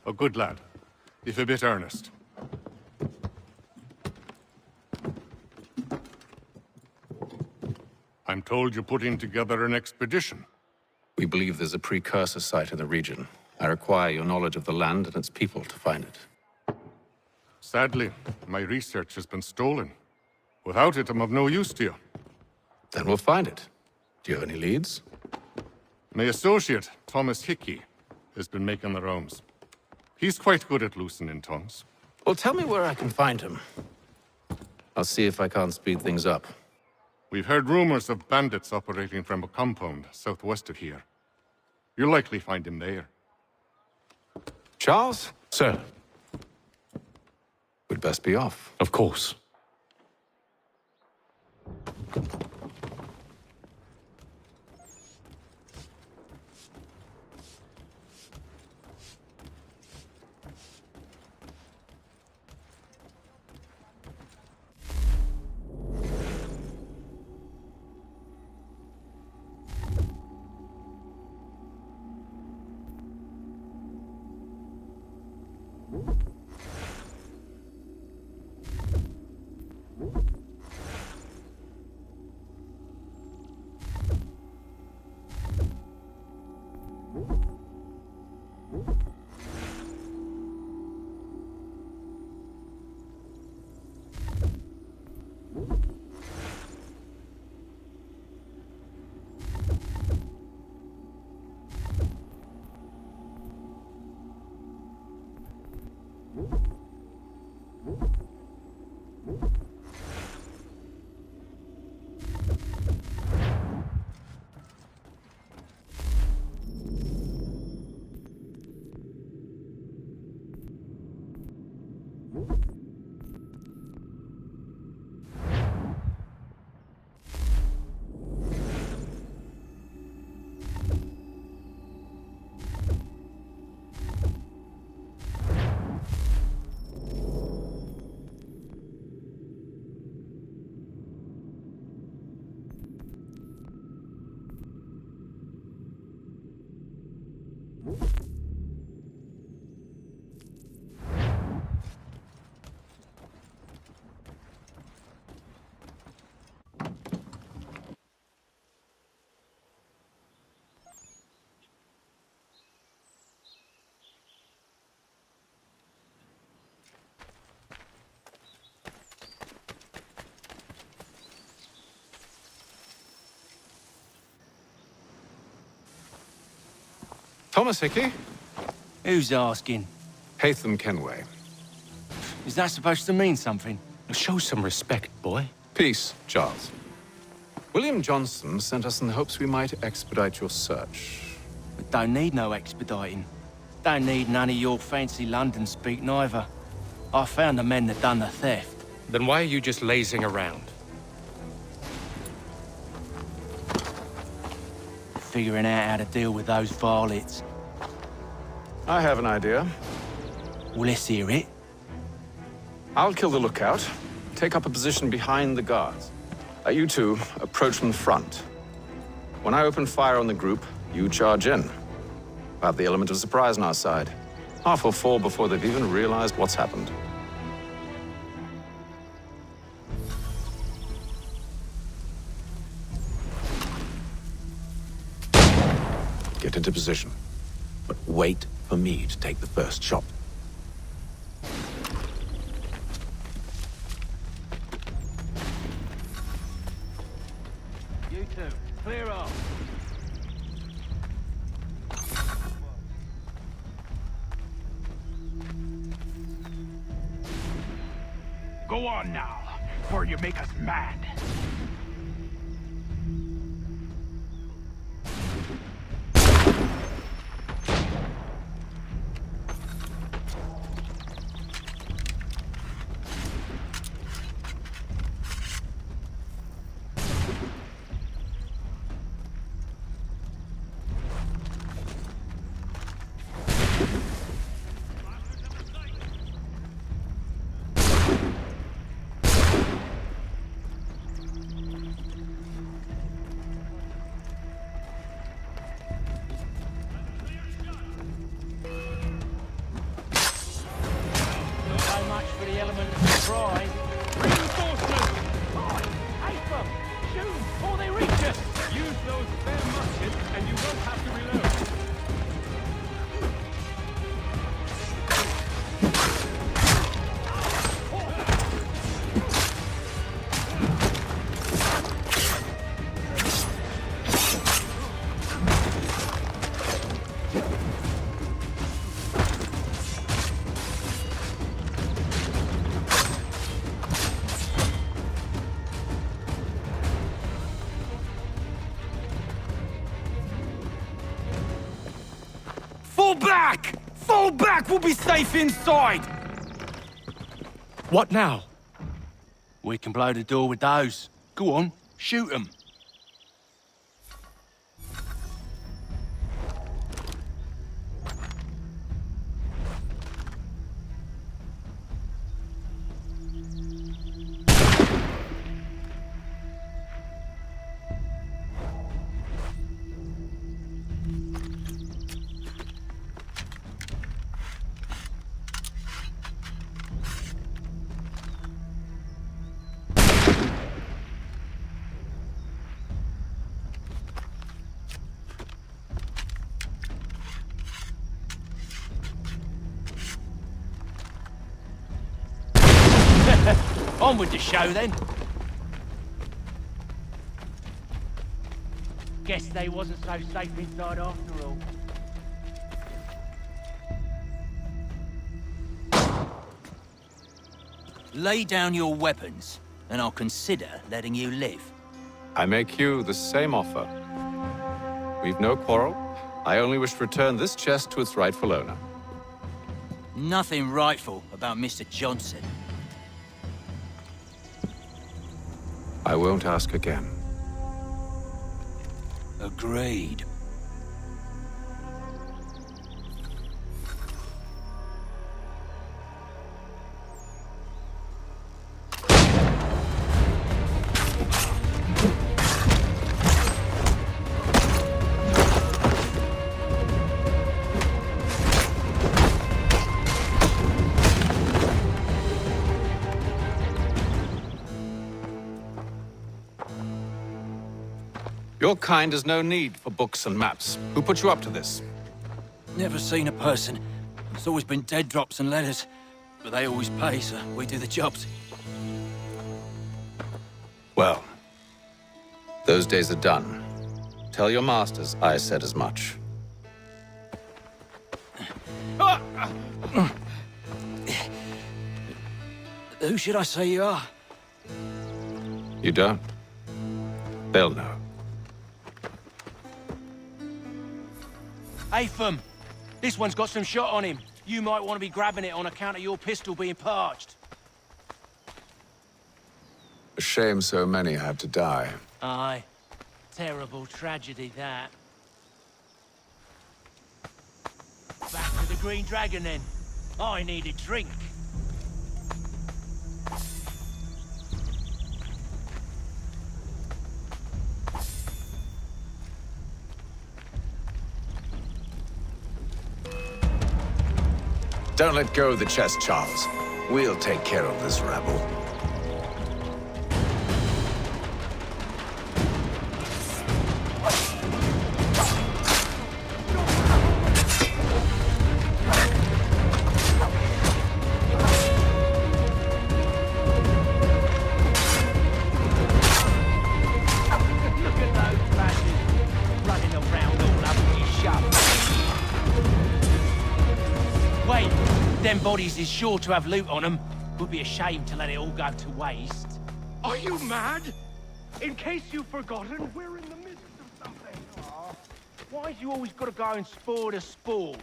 A good lad, if a bit earnest. I'm told you're putting together an expedition. We believe there's a precursor site in the region. I require your knowledge of the land and its people to find it. Sadly, my research has been stolen. Without it, I'm of no use to you. Then we'll find it. Do you have any leads? My associate, Thomas Hickey, has been making the rounds. He's quite good at loosening tongues. Well, tell me where I can find him. I'll see if I can't speed things up. We've heard rumors of bandits operating from a compound southwest of here. You'll likely find him there. Charles? Sir. We'd best be off. Of course. Thomas Hickey? Who's asking? Haytham Kenway. Is that supposed to mean something? Show some respect, boy. Peace, Charles. William Johnson sent us in the hopes we might expedite your search. We don't need no expediting. Don't need none of your fancy London speak neither. I found the men that done the theft. Then why are you just lazing around? Figuring out how to deal with those varlets. I have an idea. Well, let's hear it. I'll kill the lookout, take up a position behind the guards. You two approach from the front. When I open fire on the group, you charge in. We'll have the element of surprise on our side. Half will fall before they've even realized what's happened. Get into position, but wait for me to take the first shot. You two, clear off. Go on now, before you make us mad. Fall back! Fall back! We'll be safe inside! What now? We can blow the door with those. Go on, shoot them. On with the show, then. Guess they wasn't so safe inside after all. Lay down your weapons, and I'll consider letting you live. I make you the same offer. We've no quarrel. I only wish to return this chest to its rightful owner. Nothing rightful about Mr. Johnson. I won't ask again. Agreed. Your kind has no need for books and maps. Who put you up to this? Never seen a person. It's always been dead drops and letters. But they always pay, so we do the jobs. Well, those days are done. Tell your masters I said as much. Who should I say you are? You don't? They'll know. Atham! This one's got some shot on him. You might want to be grabbing it on account of your pistol being parched. A shame so many had to die. Aye. Terrible tragedy, that. Back to the Green Dragon, then. I need a drink. Don't let go of the chest, Charles. We'll take care of this rabble. Them bodies is sure to have loot on them. Would be a shame to let it all go to waste. Are you mad? In case you've forgotten, we're in the midst of something. Why's you always got to go and spoil the sport?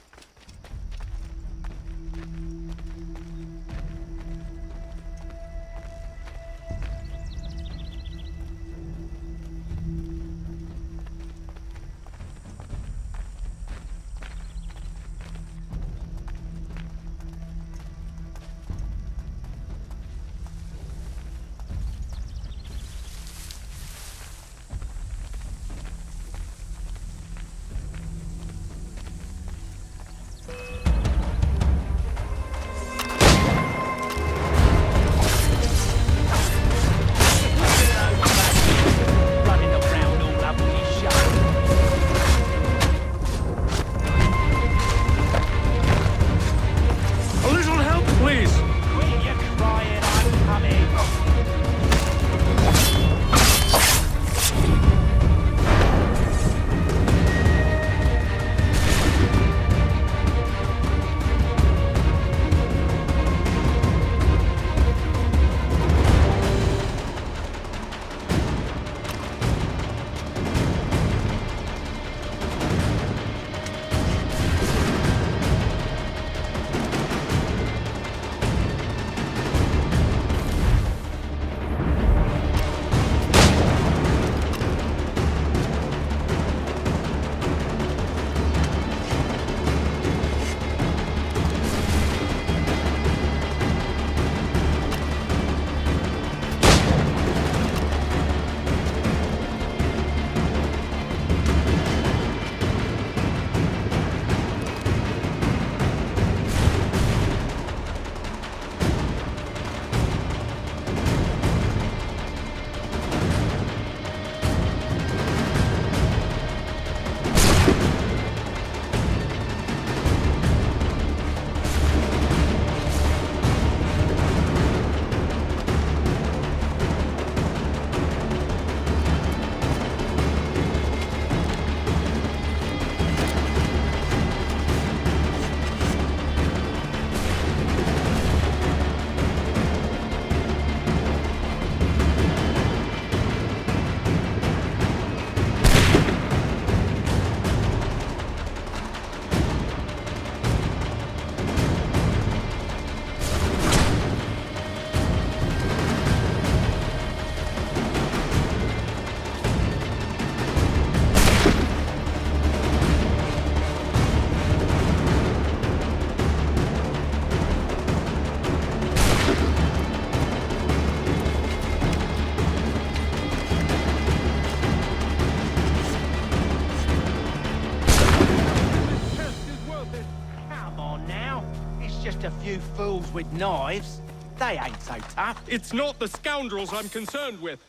A few fools with knives. They ain't so tough. It's not the scoundrels I'm concerned with.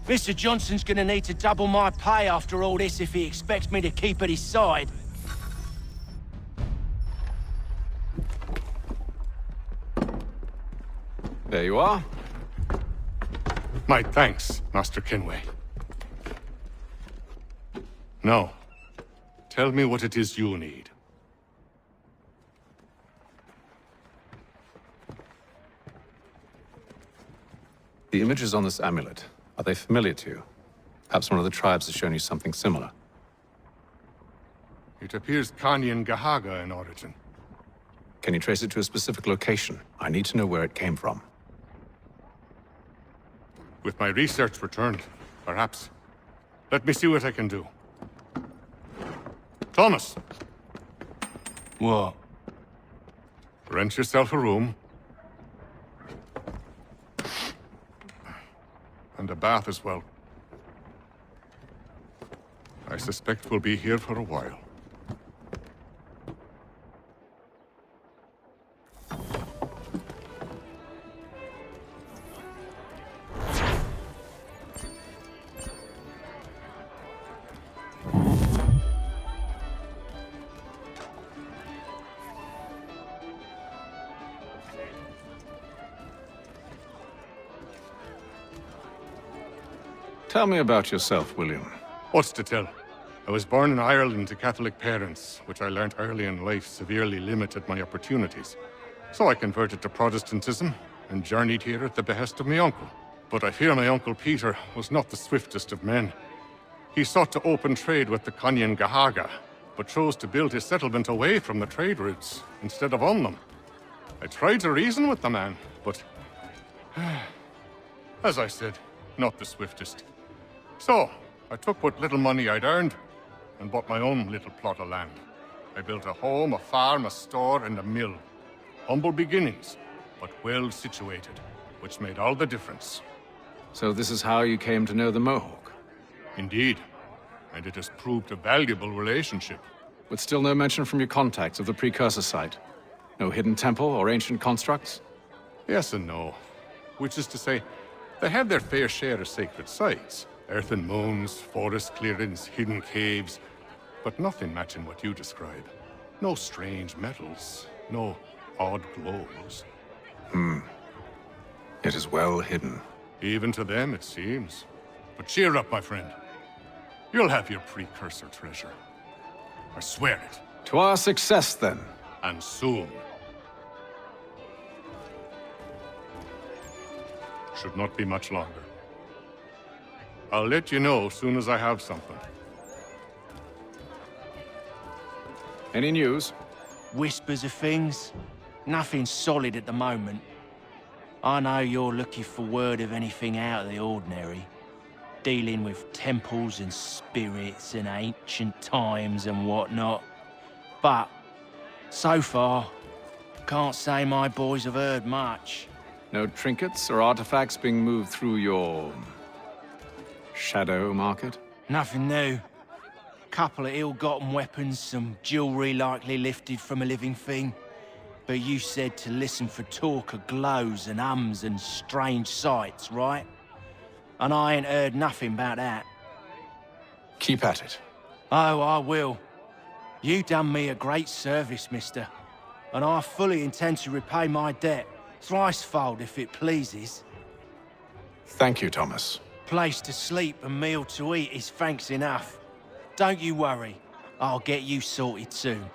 Mr. Johnson's gonna need to double my pay after all this if he expects me to keep at his side. There you are. My thanks, Master Kenway. Now, tell me what it is you need. The images on this amulet, are they familiar to you? Perhaps one of the tribes has shown you something similar. It appears Kanyan Gahaga in origin. Can you trace it to a specific location? I need to know where it came from. With my research returned, perhaps. Let me see what I can do. Thomas! What? Rent yourself a room. And a bath as well. I suspect we'll be here for a while. Tell me about yourself, William. What's to tell? I was born in Ireland to Catholic parents, which I learnt early in life severely limited my opportunities. So I converted to Protestantism and journeyed here at the behest of my uncle. But I fear my uncle Peter was not the swiftest of men. He sought to open trade with the Kanyan Gahaga, but chose to build his settlement away from the trade routes instead of on them. I tried to reason with the man, but as I said, not the swiftest. So, I took what little money I'd earned and bought my own little plot of land. I built a home, a farm, a store, and a mill. Humble beginnings, but well situated, which made all the difference. So this is how you came to know the Mohawk? Indeed, and it has proved a valuable relationship. But still no mention from your contacts of the precursor site? No hidden temple or ancient constructs? Yes and no. Which is to say, they have their fair share of sacred sites. Earthen mounds, forest clearings, hidden caves, but nothing matching what you describe. No strange metals, no odd glows. It is well hidden. Even to them, it seems. But cheer up, my friend. You'll have your precursor treasure. I swear it. To our success, then. And soon. Should not be much longer. I'll let you know as soon as I have something. Any news? Whispers of things. Nothing solid at the moment. I know you're looking for word of anything out of the ordinary. Dealing with temples and spirits and ancient times and whatnot. But, so far, can't say my boys have heard much. No trinkets or artifacts being moved through your shadow market? Nothing new. Couple of ill-gotten weapons, some jewelry likely lifted from a living thing. But you said to listen for talk of glows and ums and strange sights, right? And I ain't heard nothing about that. Keep at it. Oh, I will. You done me a great service, mister. And I fully intend to repay my debt. Thricefold, if it pleases. Thank you, Thomas. Place to sleep and meal to eat is thanks enough. Don't you worry. I'll get you sorted soon.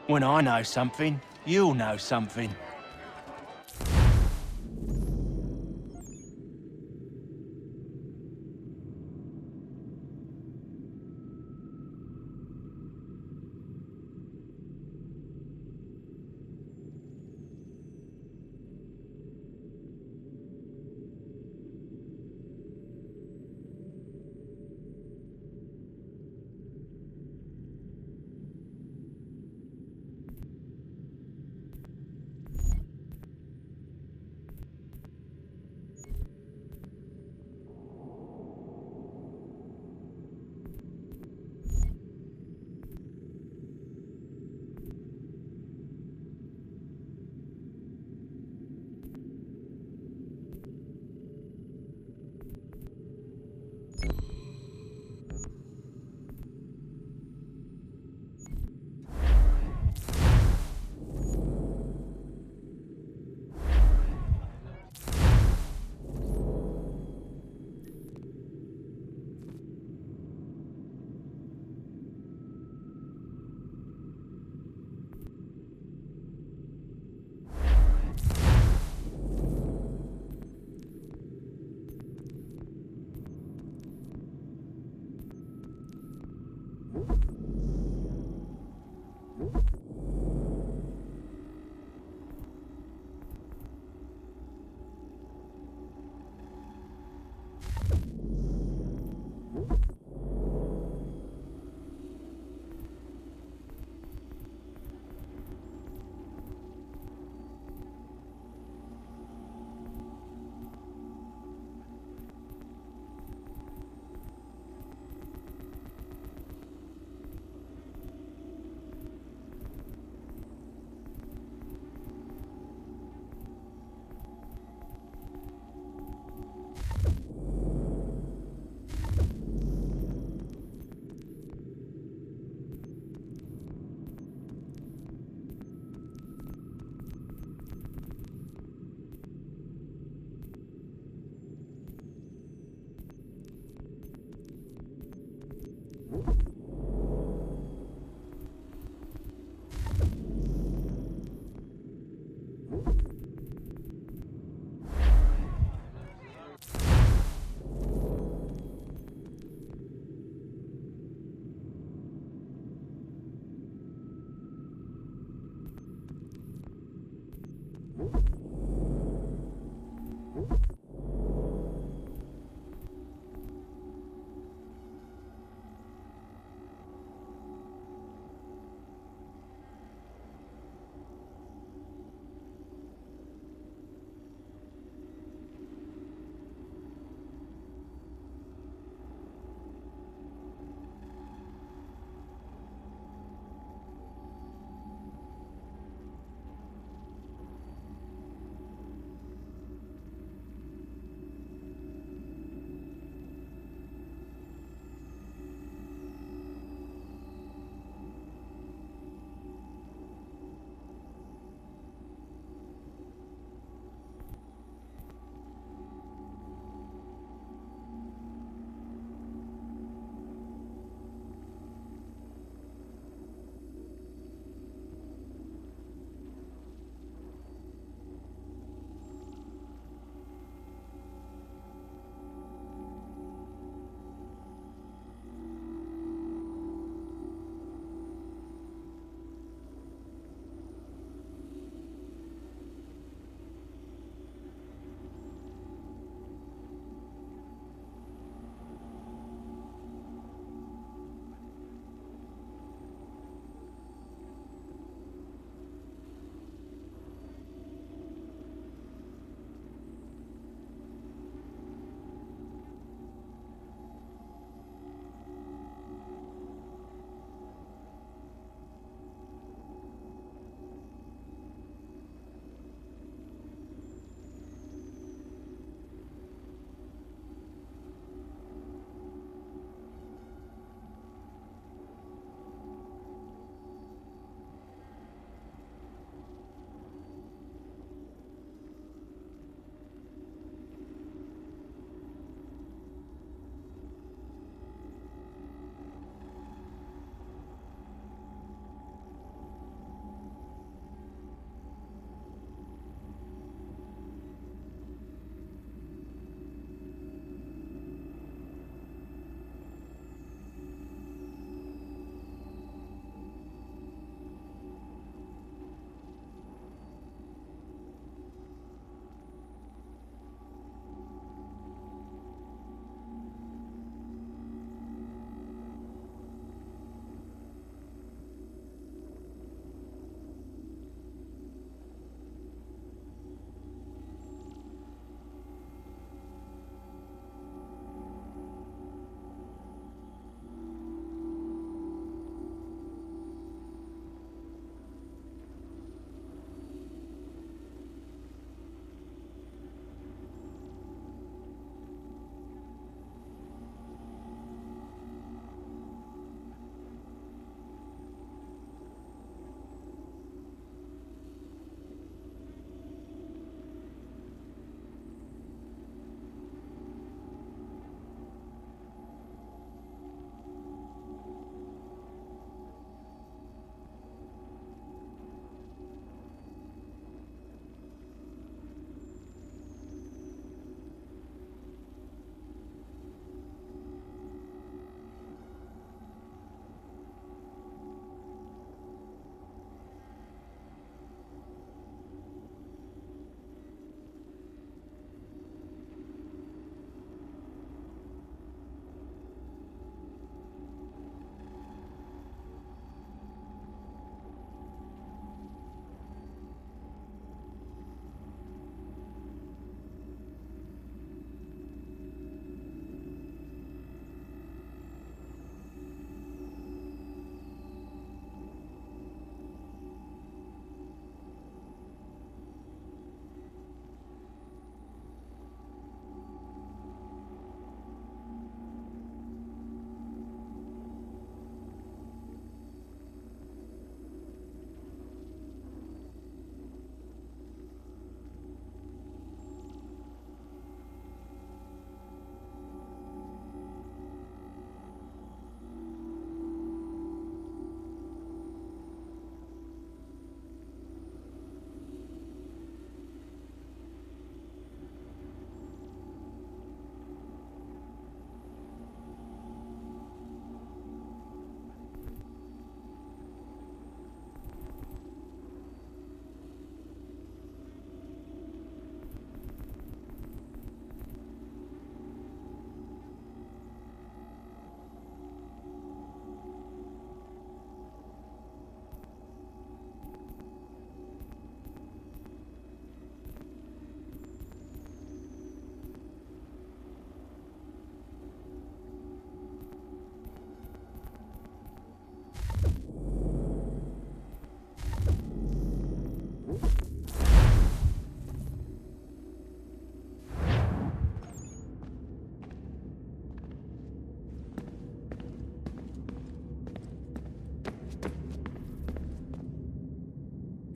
When I know something, you'll know something.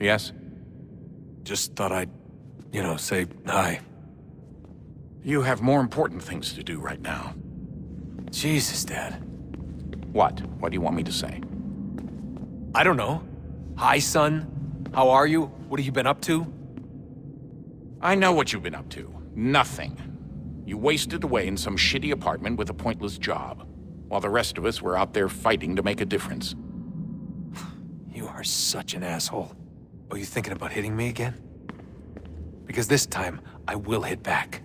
Yes? Just thought I'd, say hi. You have more important things to do right now. Jesus, Dad. What? What do you want me to say? I don't know. Hi, son. How are you? What have you been up to? I know what you've been up to. Nothing. You wasted away in some shitty apartment with a pointless job, while the rest of us were out there fighting to make a difference. You are such an asshole. Oh, you thinking about hitting me again? Because this time, I will hit back.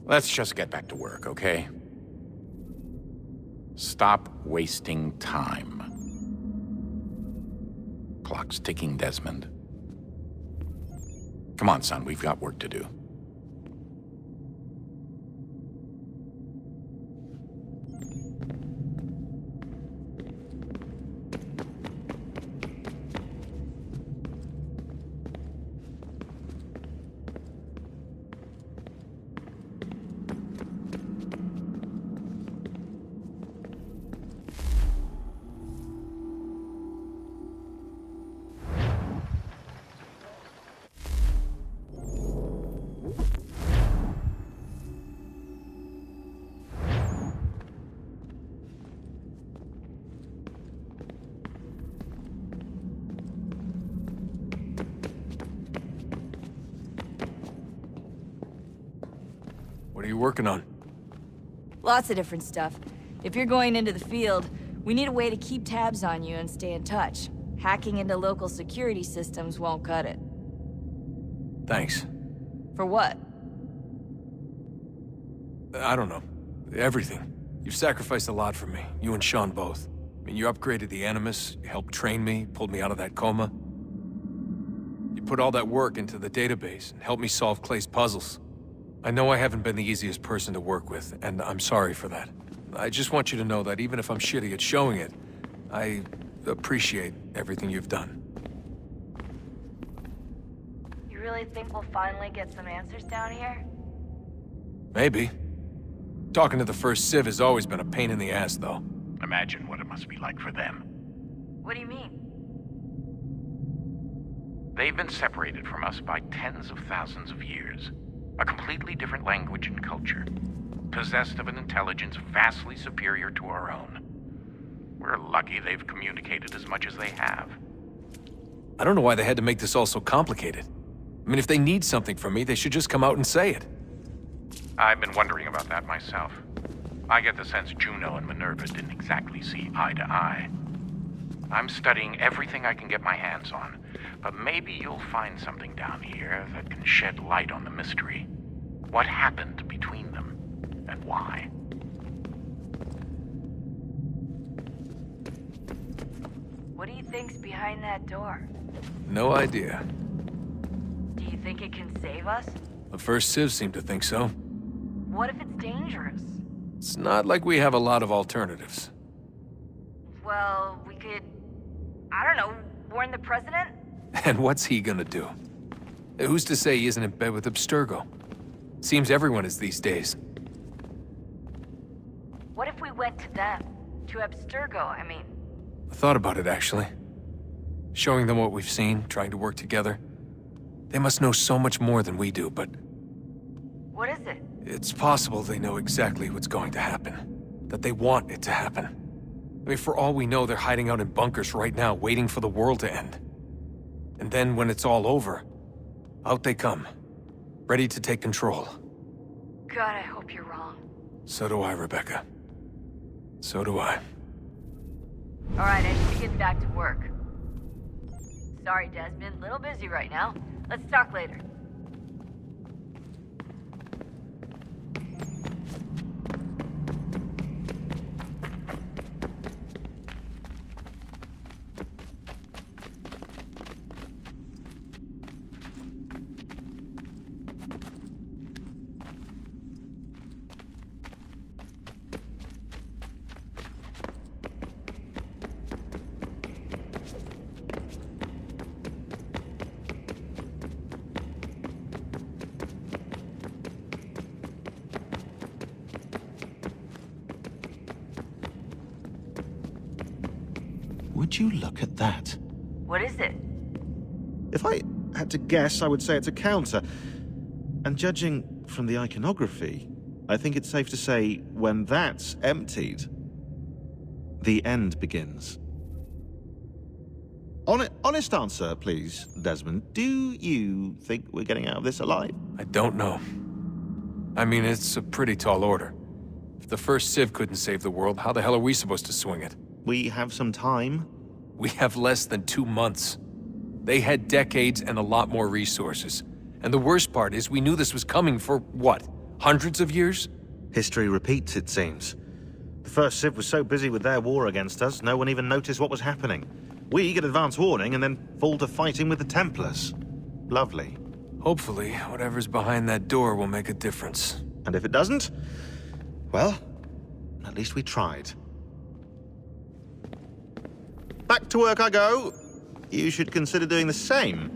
Let's just get back to work, okay? Stop wasting time. Clock's ticking, Desmond. Come on, son, we've got work to do. What are you working on? Lots of different stuff. If you're going into the field, we need a way to keep tabs on you and stay in touch. Hacking into local security systems won't cut it. Thanks. For what? I don't know. Everything. You've sacrificed a lot for me, you and Sean both. I mean, you upgraded the Animus, you helped train me, pulled me out of that coma. You put all that work into the database and helped me solve Clay's puzzles. I know I haven't been the easiest person to work with, and I'm sorry for that. I just want you to know that even if I'm shitty at showing it, I appreciate everything you've done. You really think we'll finally get some answers down here? Maybe. Talking to the first Civ has always been a pain in the ass, though. Imagine what it must be like for them. What do you mean? They've been separated from us by tens of thousands of years. A completely different language and culture, possessed of an intelligence vastly superior to our own. We're lucky they've communicated as much as they have. I don't know why they had to make this all so complicated. I mean, if they need something from me, they should just come out and say it. I've been wondering about that myself. I get the sense Juno and Minerva didn't exactly see eye to eye. I'm studying everything I can get my hands on, but maybe you'll find something down here that can shed light on the mystery. What happened between them, and why? What do you think's behind that door? No idea. Do you think it can save us? The first Civ seemed to think so. What if it's dangerous? It's not like we have a lot of alternatives. Well, we could... I don't know, warn the president? And what's he gonna do? Who's to say he isn't in bed with Abstergo? Seems everyone is these days. What if we went to them? To Abstergo, I mean. I thought about it, actually. Showing them what we've seen, trying to work together. They must know so much more than we do, but... What is it? It's possible they know exactly what's going to happen. That they want it to happen. I mean, for all we know, they're hiding out in bunkers right now, waiting for the world to end. And then when it's all over, out they come. Ready to take control. God, I hope you're wrong. So do I, Rebecca. So do I. Alright, I should be getting back to work. Sorry, Desmond, little busy right now. Let's talk later. Would you look at that? What is it? If I had to guess, I would say it's a counter. And judging from the iconography, I think it's safe to say when that's emptied, the end begins. Honest answer, please, Desmond. Do you think we're getting out of this alive? I don't know. I mean, it's a pretty tall order. If the first Civ couldn't save the world, how the hell are we supposed to swing it? We have some time. We have less than 2 months. They had decades and a lot more resources. And the worst part is we knew this was coming for, what, hundreds of years? History repeats, it seems. The first Civ was so busy with their war against us, no one even noticed what was happening. We get advance warning and then fall to fighting with the Templars. Lovely. Hopefully, whatever's behind that door will make a difference. And if it doesn't, well, at least we tried. Back to work I go. You should consider doing the same.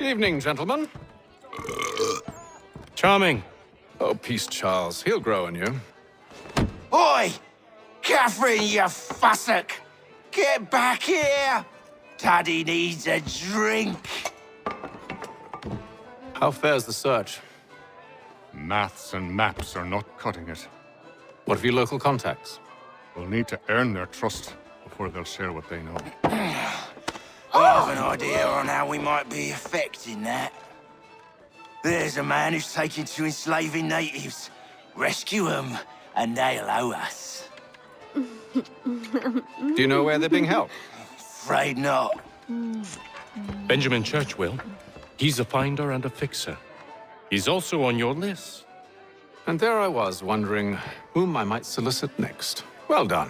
Evening, gentlemen. Charming. Oh, peace, Charles. He'll grow on you. Oi! Catherine, you fussock! Get back here! Taddy needs a drink. How fares the search? Maths and maps are not cutting it. What of your local contacts? We'll need to earn their trust before they'll share what they know. I have an idea on how we might be affecting that. There's a man who's taken to enslaving natives. Rescue them, and they'll owe us. Do you know where they're being held? Afraid not. Benjamin Churchwill. He's a finder and a fixer. He's also on your list. And there I was, wondering whom I might solicit next. Well done.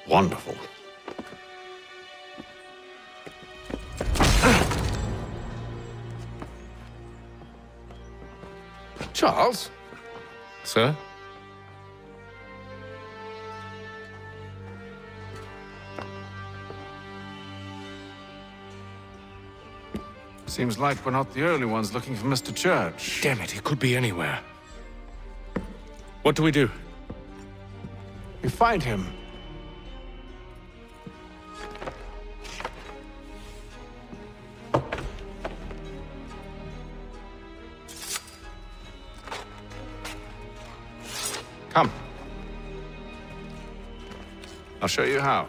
Wonderful. Charles? Sir? Seems like we're not the only ones looking for Mr. Church. Damn it, he could be anywhere. What do we do? We find him. Come. I'll show you how.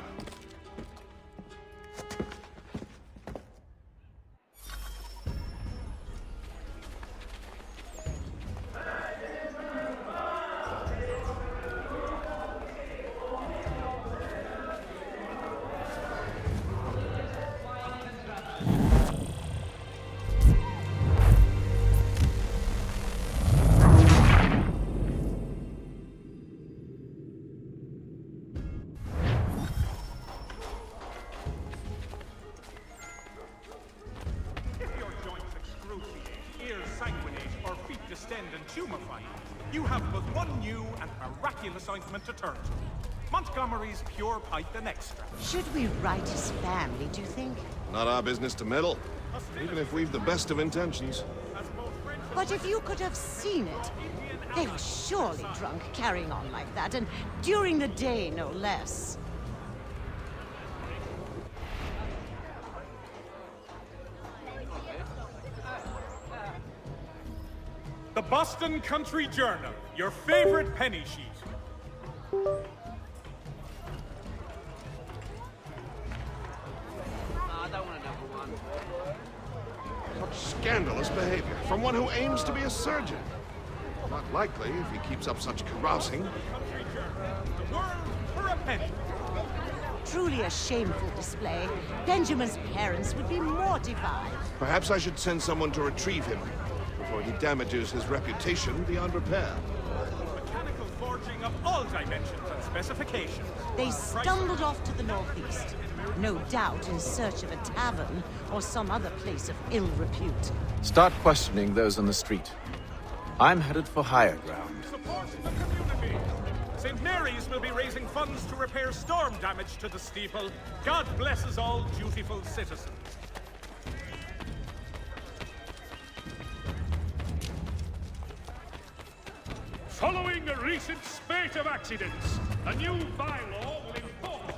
You have but one new and miraculous ointment to turn to. Montgomery's Pure Python Extra. Should we write his family, do you think? Not our business to meddle, even if we've the best of intentions. But if you could have seen it, they were surely drunk carrying on like that, and during the day, no less. The Boston Country Journal, your favorite penny sheet. Such scandalous behavior from one who aims to be a surgeon. Not likely if he keeps up such carousing. The world for a penny. Truly a shameful display. Benjamin's parents would be mortified. Perhaps I should send someone to retrieve him before he damages his reputation beyond repair. Mechanical forging of all dimensions and specifications. They stumbled off to the northeast, no doubt in search of a tavern or some other place of ill repute. Start questioning those on the street. I'm headed for higher ground. Support the community. St. Mary's will be raising funds to repair storm damage to the steeple. God blesses all dutiful citizens. Following a recent spate of accidents, a new bylaw will enforce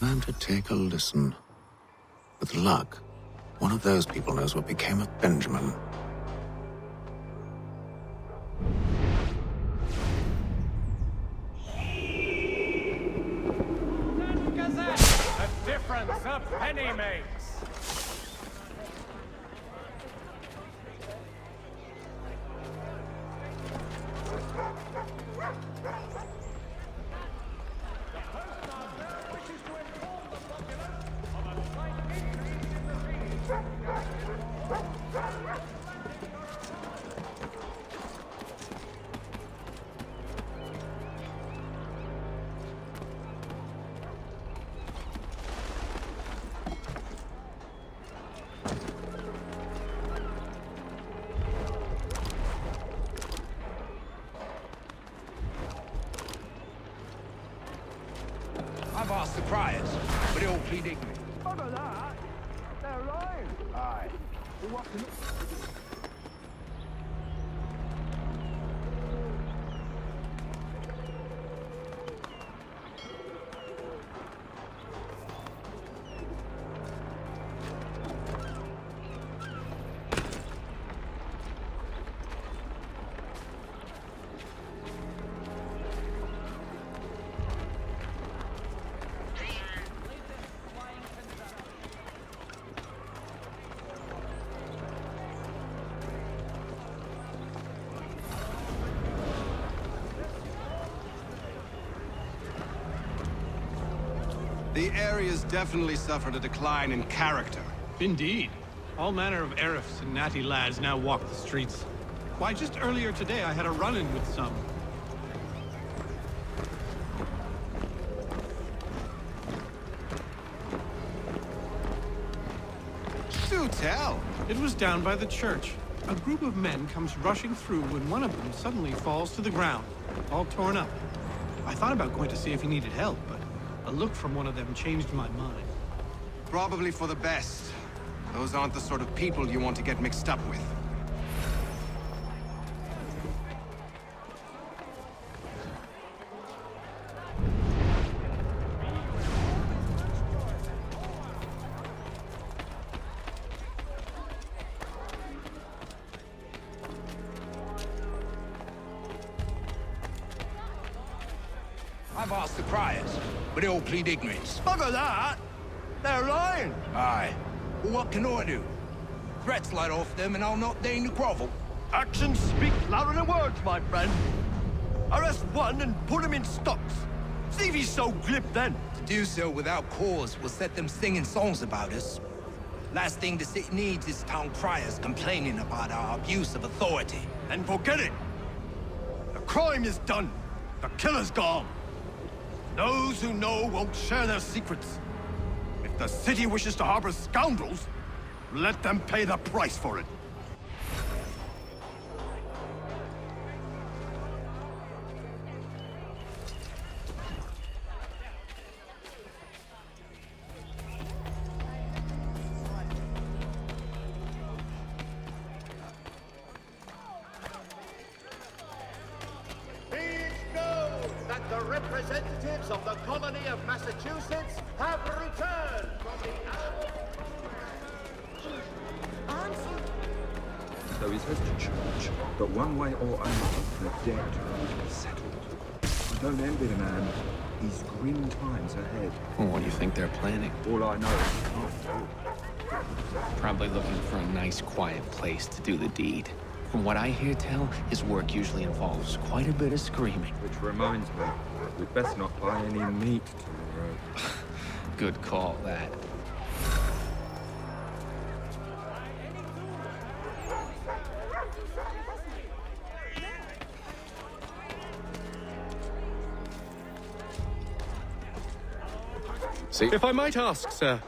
Learn to take a listen. With luck, one of those people knows what became of Benjamin. The difference a penny makes. I've asked the criers, but they all plead ignorant. Look at that. They're lying. Aye. What can The area's definitely suffered a decline in character. Indeed. All manner of Arifs and natty lads now walk the streets. Why, just earlier today I had a run-in with some. Do tell! It was down by the church. A group of men comes rushing through when one of them suddenly falls to the ground, all torn up. I thought about going to see if he needed help, but a look from one of them changed my mind. Probably for the best. Those aren't the sort of people you want to get mixed up with. I've asked the criers, but they all plead ignorance. Look at that. They're lying. Aye. Well, what can I do? Threats light off them and I'll not deign to grovel. Actions speak louder than words, my friend. Arrest one and put him in stocks. See if he's so glib then. To do so without cause will set them singing songs about us. Last thing the city needs is town criers complaining about our abuse of authority. And forget it. The crime is done. The killer's gone. Those who know won't share their secrets. If the city wishes to harbor scoundrels, let them pay the price for it. That the representatives of the colony of Massachusetts have returned from the So he says to church, but one way or another, the debt will be settled. I don't envy the man. He's grim times ahead. Well, what do you think they're planning? All I know is he can't do it. Probably looking for a nice, quiet place to do the deed. From what I hear tell, his work usually involves quite a bit of screaming. Which reminds me, we'd best not buy any meat tomorrow. Good call, that. See? If I might ask, sir,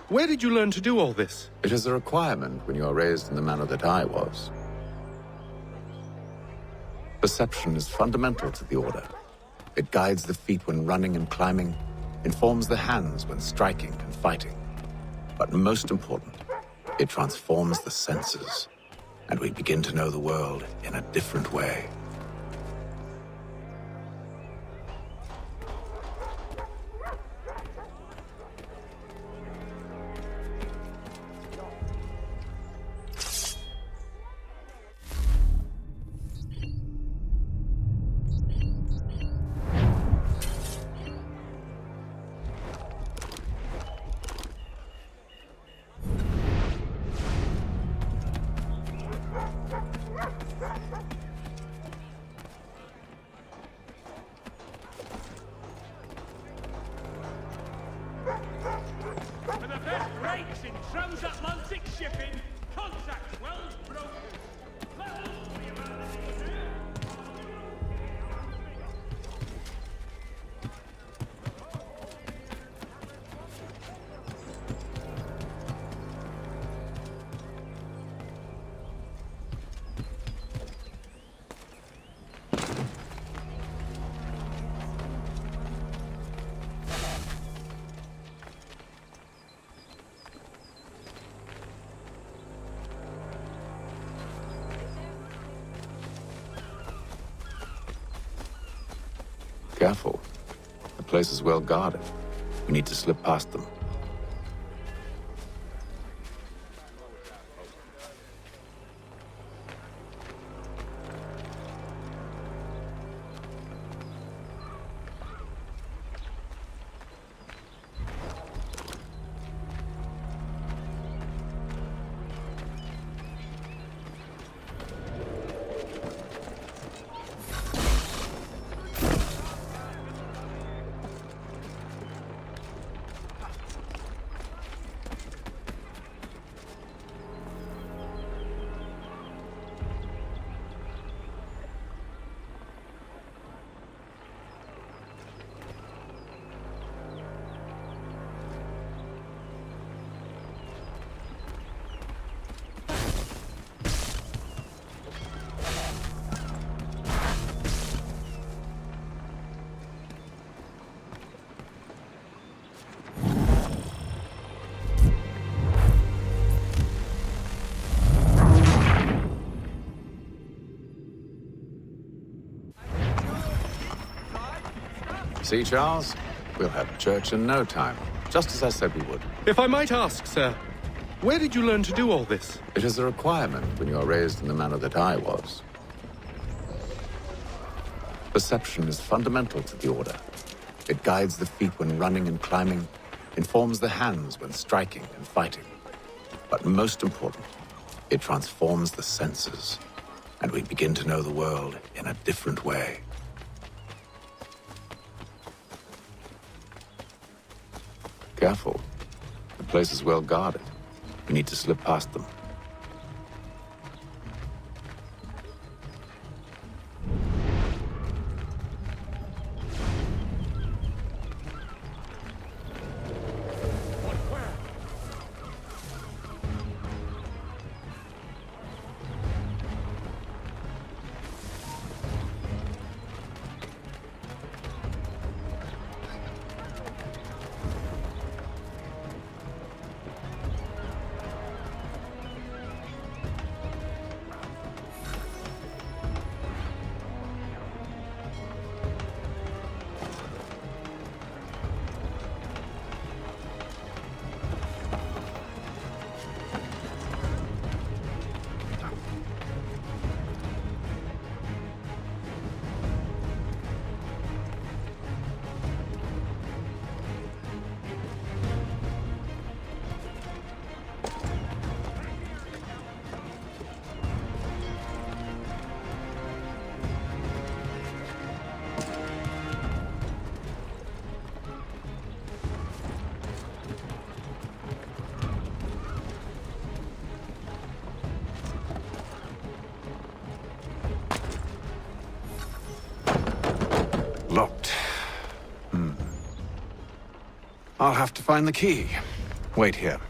where did you learn to do all this? It is a requirement when you are raised in the manner that I was. Perception is fundamental to the Order. It guides the feet when running and climbing, informs the hands when striking and fighting. But most important, it transforms the senses, and we begin to know the world in a different way. Transatlantic shipping. Contact well broken. Levels for your man. Careful. The place is well guarded. We need to slip past them. See, Charles? We'll have church in no time, just as I said we would. If I might ask, sir, where did you learn to do all this? It is a requirement when you are raised in the manner that I was. Perception is fundamental to the Order. It guides the feet when running and climbing, informs the hands when striking and fighting. But most important, it transforms the senses, and we begin to know the world in a different way. Careful. The place is well guarded. We need to slip past them. Locked. I'll have to find the key. Wait here.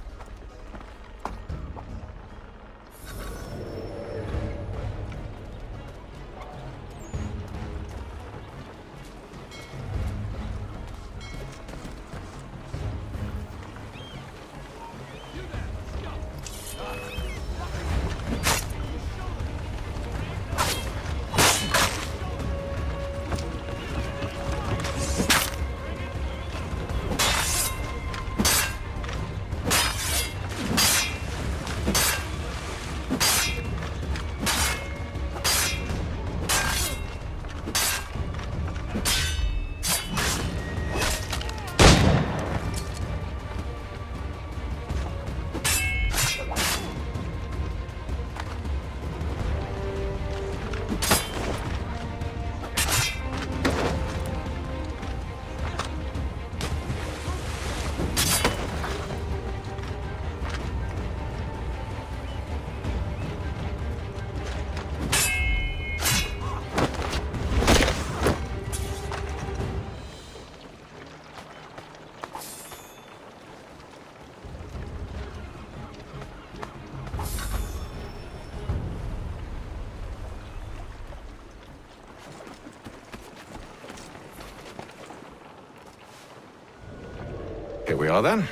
Here we are then.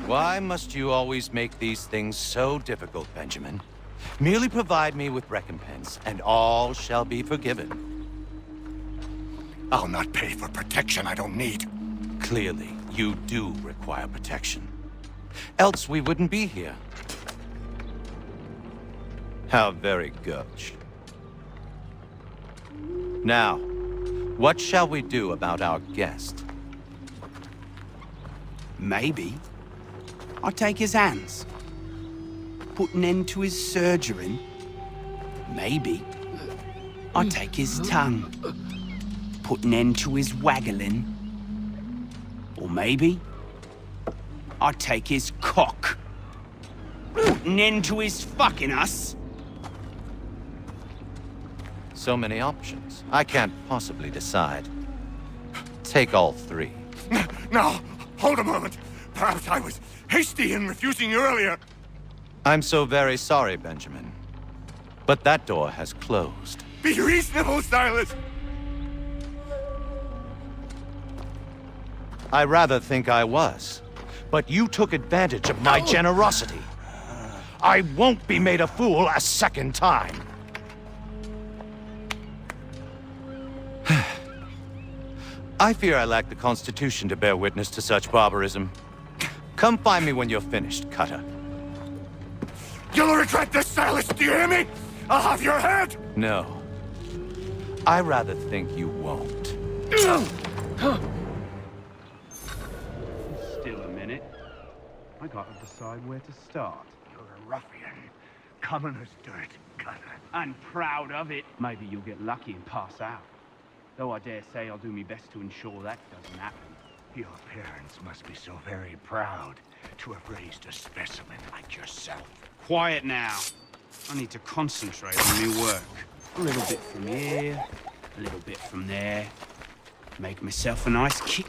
Why must you always make these things so difficult, Benjamin? Merely provide me with recompense, and all shall be forgiven. I'll not pay for protection I don't need. Clearly, you do require protection. Else we wouldn't be here. How very gauche. Now, what shall we do about our guest? Maybe I'll take his hands. Put an end to his surgering. Maybe I'll take his tongue. Put an end to his waggling. Or maybe I'll take his cock. Put an end to his fucking us. So many options. I can't possibly decide. Take all three. No, hold a moment. Perhaps I was hasty in refusing you earlier. I'm so very sorry, Benjamin. But that door has closed. Be reasonable, Silas! I rather think I was. But you took advantage of my generosity. I won't be made a fool a second time. I fear I lack the constitution to bear witness to such barbarism. Come find me when you're finished, Cutter. You'll regret this, Silas, do you hear me? I'll have your head! No. I rather think you won't. Still a minute. I gotta decide where to start. You're a ruffian. Common as dirt, Cutter. And proud of it. Maybe you'll get lucky and pass out. Though I dare say I'll do my best to ensure that doesn't happen. Your parents must be so very proud to have raised a specimen like yourself. Quiet now. I need to concentrate on my work. A little bit from here, a little bit from there. Make myself a nice kick.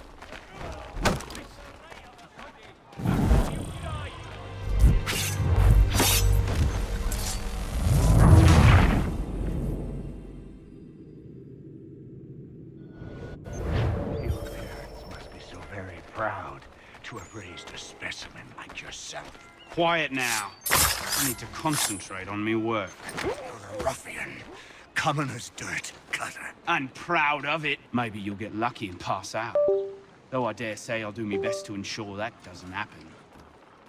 Proud to have raised a specimen like yourself. Quiet now. I need to concentrate on my work. You're a ruffian. Common as dirt, Cutter. And proud of it. Maybe you'll get lucky and pass out. Though I dare say I'll do my best to ensure that doesn't happen.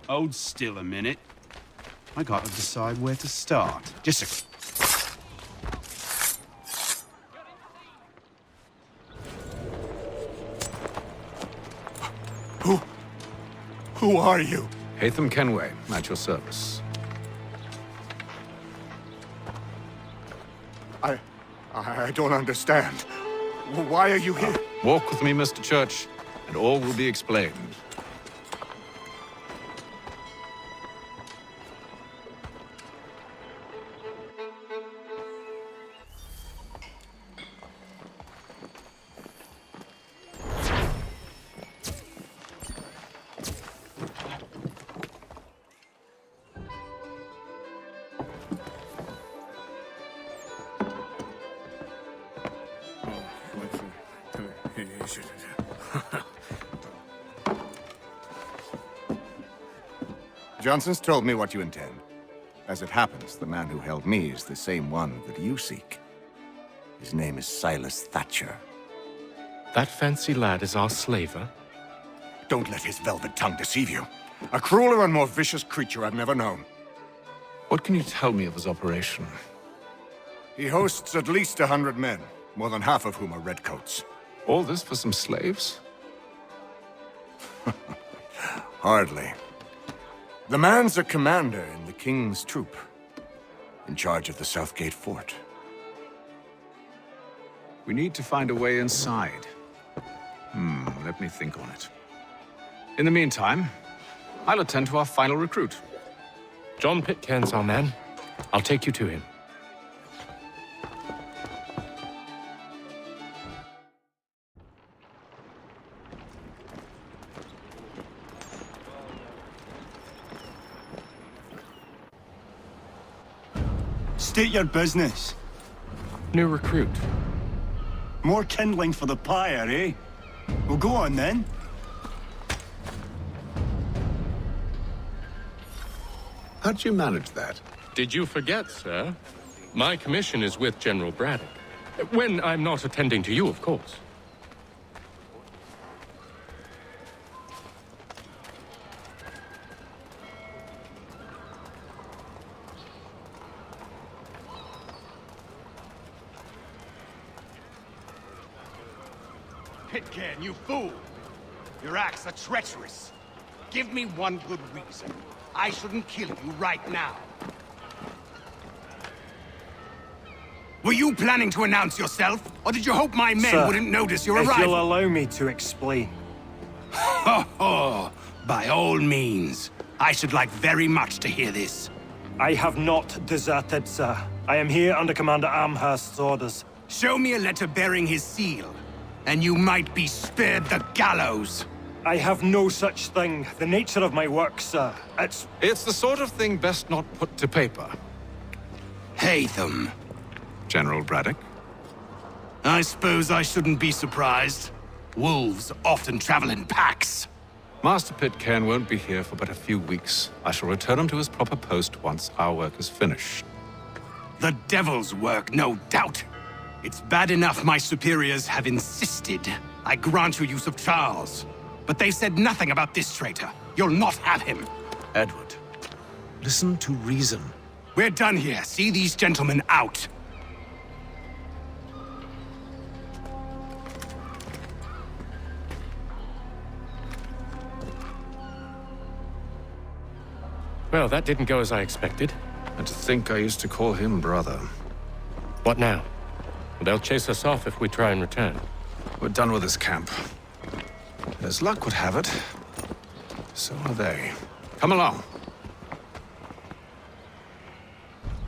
Hold still a minute. I gotta decide where to start. Just a... Who are you? Hatham Kenway, at your service. I don't understand. Why are you here? Walk with me, Mr. Church, and all will be explained. Johnson's told me what you intend. As it happens, the man who held me is the same one that you seek. His name is Silas Thatcher. That fancy lad is our slaver? Don't let his velvet tongue deceive you. A crueler and more vicious creature I've never known. What can you tell me of his operation? He hosts at least 100 men, more than half of whom are redcoats. All this for some slaves? Hardly. The man's a commander in the King's troop, in charge of the Southgate Fort. We need to find a way inside. Let me think on it. In the meantime, I'll attend to our final recruit. John Pitcairn's our man. I'll take you to him. State your business. New recruit. More kindling for the pyre, eh? Well, go on then. How'd you manage that? Did you forget, sir? My commission is with General Braddock. When I'm not attending to you, of course. Pitcairn, you fool! Your acts are treacherous. Give me one good reason. I shouldn't kill you right now. Were you planning to announce yourself? Or did you hope my men Sir, wouldn't notice your if arrival? you'll allow me to explain. Ho ho! By all means. I should like very much to hear this. I have not deserted, sir. I am here under Commander Amherst's orders. Show me a letter bearing his seal, and you might be spared the gallows. I have no such thing. The nature of my work, sir, It's the sort of thing best not put to paper. Hatham. General Braddock? I suppose I shouldn't be surprised. Wolves often travel in packs. Master Pitcairn won't be here for but a few weeks. I shall return him to his proper post once our work is finished. The devil's work, no doubt. It's bad enough my superiors have insisted I grant you use of Charles. But they said nothing about this traitor. You'll not have him. Edward, listen to reason. We're done here. See these gentlemen out. Well, that didn't go as I expected. And to think I used to call him brother. What now? They'll chase us off if we try and return. We're done with this camp. As luck would have it, so are they. Come along.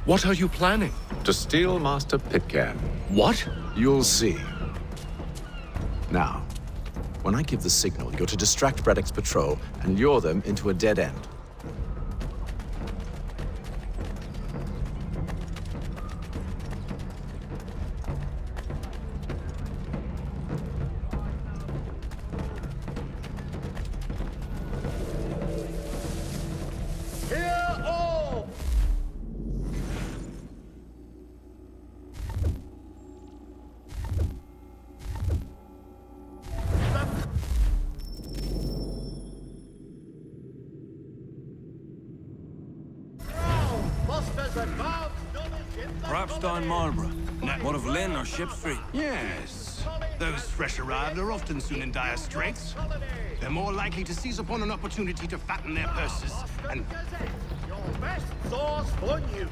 What are you planning? To steal Master Pitcairn. What? You'll see. Now, when I give the signal, you're to distract Braddock's patrol and lure them into a dead end. Perhaps down Marlborough. One of Lynn or Ship Street. Yes. Those fresh arrived are often soon in dire straits. They're more likely to seize upon an opportunity to fatten their purses and... Your best source for news.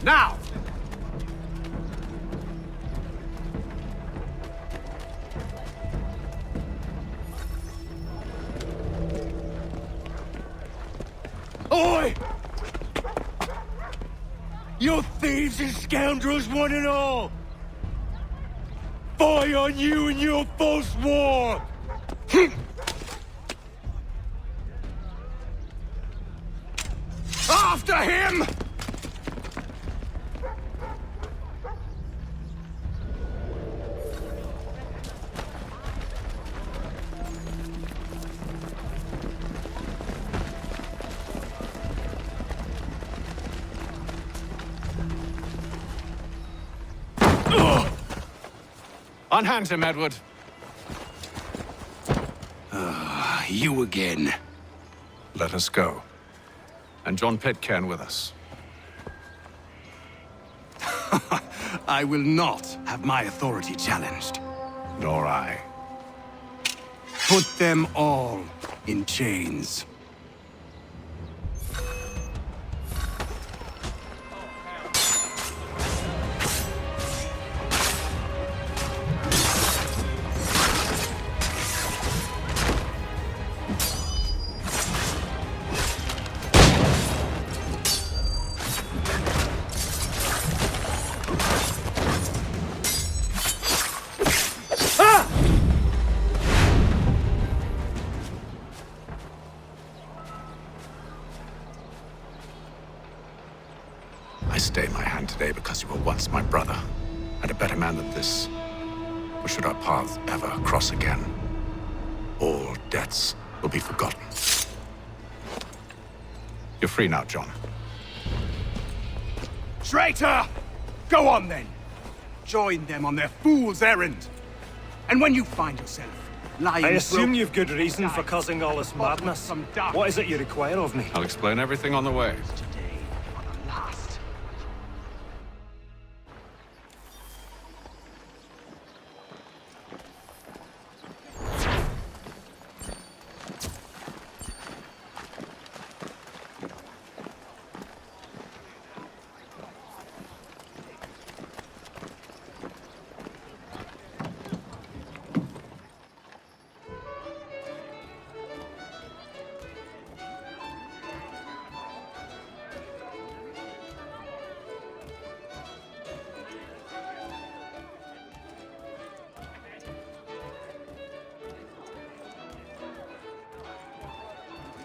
Now! Oi! You thieves and scoundrels, one and all! Fie on you and your false war! After him! Unhand him, Edward. You again. Let us go. And John Pitcairn with us. I will not have my authority challenged. Nor I. Put them all in chains. I stay my hand today because you were once my brother, and a better man than this. Or should our paths ever cross again, all debts will be forgotten. You're free now, John. Traitor! Go on then! Join them on their fool's errand! And when you find yourself lying... I assume you've good reason for causing all this madness. What is it you require of me? I'll explain everything on the way.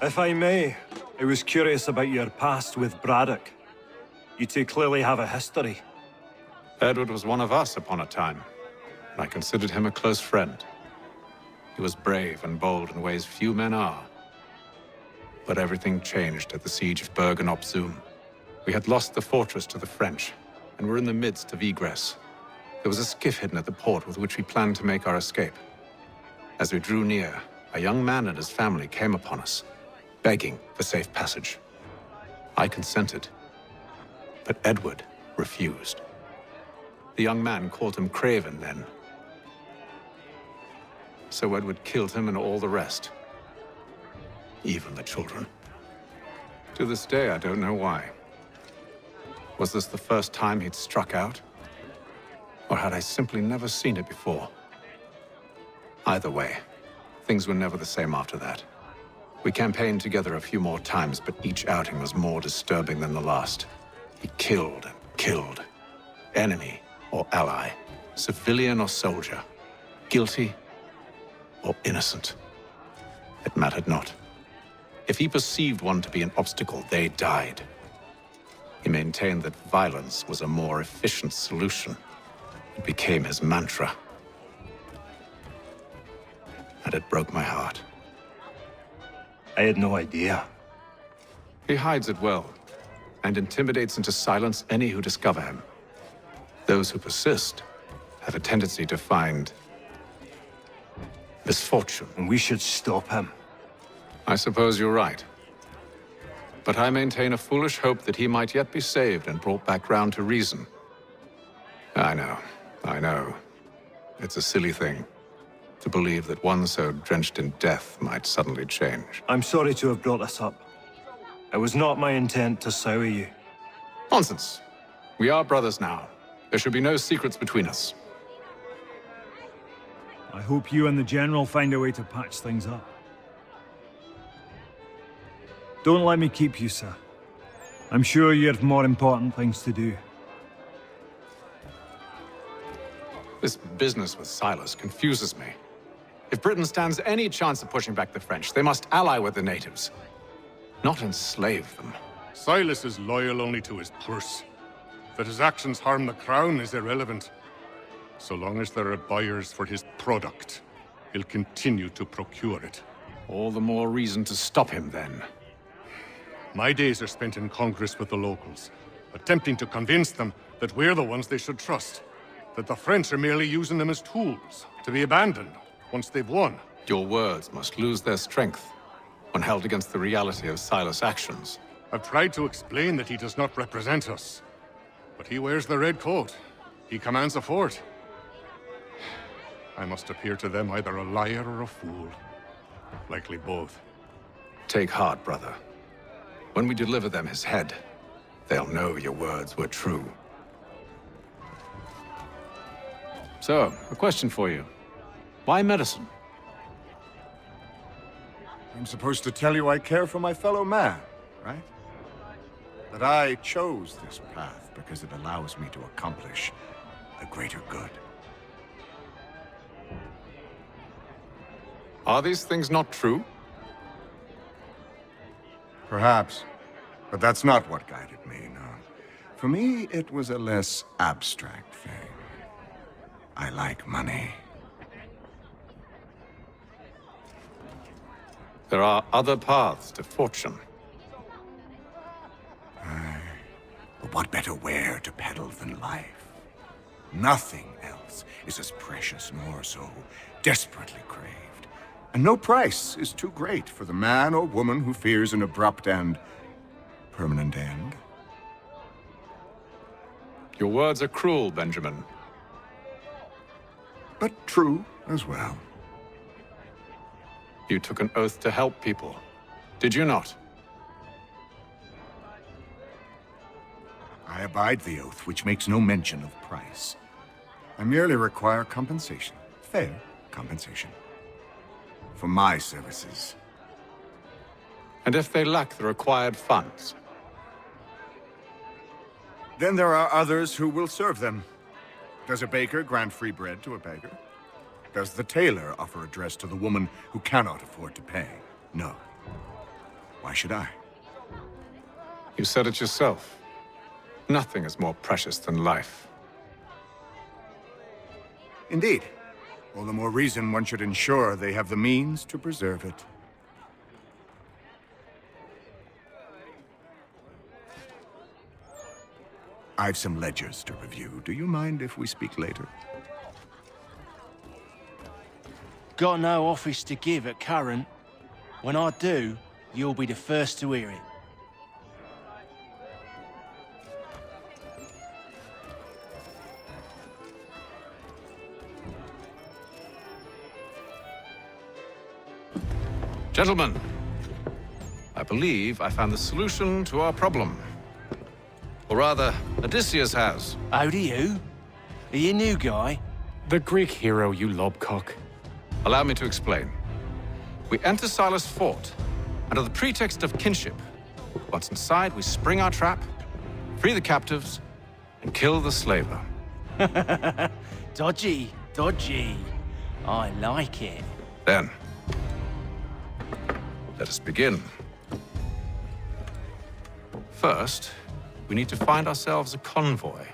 If I may, I was curious about your past with Braddock. You two clearly have a history. Edward was one of us upon a time, and I considered him a close friend. He was brave and bold in ways few men are. But everything changed at the siege of Bergen-op Zoom. We had lost the fortress to the French, and were in the midst of egress. There was a skiff hidden at the port with which we planned to make our escape. As we drew near, a young man and his family came upon us, begging for safe passage. I consented, but Edward refused. The young man called him Craven then. So Edward killed him and all the rest. Even the children. To this day, I don't know why. Was this the first time he'd struck out? Or had I simply never seen it before? Either way, things were never the same after that. We campaigned together a few more times, but each outing was more disturbing than the last. He killed and killed. Enemy or ally, civilian or soldier, guilty or innocent. It mattered not. If he perceived one to be an obstacle, they died. He maintained that violence was a more efficient solution. It became his mantra. And it broke my heart. I had no idea. He hides it well, and intimidates into silence any who discover him. Those who persist have a tendency to find misfortune. And we should stop him. I suppose you're right. But I maintain a foolish hope that he might yet be saved and brought back round to reason. I know. It's a silly thing to believe that one so drenched in death might suddenly change. I'm sorry to have brought this up. It was not my intent to sour you. Nonsense. We are brothers now. There should be no secrets between us. I hope you and the General find a way to patch things up. Don't let me keep you, sir. I'm sure you have more important things to do. This business with Silas confuses me. If Britain stands any chance of pushing back the French, they must ally with the natives, not enslave them. Silas is loyal only to his purse. That his actions harm the crown is irrelevant. So long as there are buyers for his product, he'll continue to procure it. All the more reason to stop him, then. My days are spent in Congress with the locals, attempting to convince them that we're the ones they should trust. That the French are merely using them as tools, to be abandoned once they've won. Your words must lose their strength when held against the reality of Silas' actions. I've tried to explain that he does not represent us. But he wears the red coat. He commands the fort. I must appear to them either a liar or a fool. Likely both. Take heart, brother. When we deliver them his head, they'll know your words were true. So, a question for you. Why medicine? I'm supposed to tell you I care for my fellow man, right? That I chose this path because it allows me to accomplish a greater good. Are these things not true? Perhaps. But that's not what guided me, no. For me, it was a less abstract thing. I like money. There are other paths to fortune. But what better ware to peddle than life? Nothing else is as precious nor so desperately craved. And no price is too great for the man or woman who fears an abrupt and permanent end. Your words are cruel, Benjamin. But true as well. You took an oath to help people, did you not? I abide the oath, which makes no mention of price. I merely require compensation, fair compensation, for my services. And if they lack the required funds? Then there are others who will serve them. Does a baker grant free bread to a beggar? Does the tailor offer a dress to the woman who cannot afford to pay? No. Why should I? You said it yourself. Nothing is more precious than life. Indeed. All the more reason one should ensure they have the means to preserve it. I've some ledgers to review. Do you mind if we speak later? Got no office to give at current. When I do, you'll be the first to hear it. Gentlemen, I believe I found the solution to our problem. Or rather, Odysseus has. Oh, do you? Are you a new guy? The Greek hero, you lobcock. Allow me to explain. We enter Silas' fort under the pretext of kinship. Once inside, we spring our trap, free the captives, and kill the slaver. Dodgy, dodgy. I like it. Then, let us begin. First, we need to find ourselves a convoy.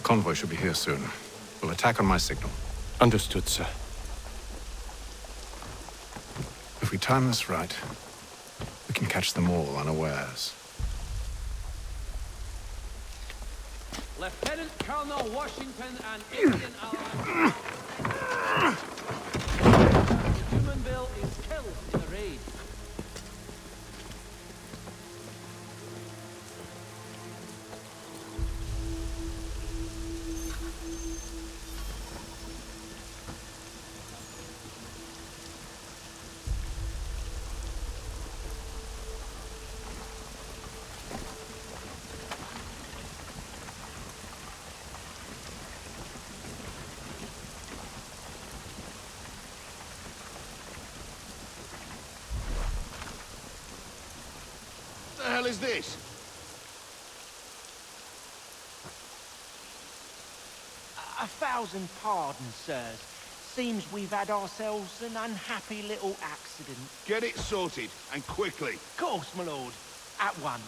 Convoy should be here soon. We'll attack on my signal. Understood, sir. If we time this right, we can catch them all unawares. Lieutenant Colonel Washington and Indian allies. Humanville is killed in the raid. What the hell is this? A thousand pardons, sirs. Seems we've had ourselves an unhappy little accident. Get it sorted, and quickly. Of course, my lord. At once.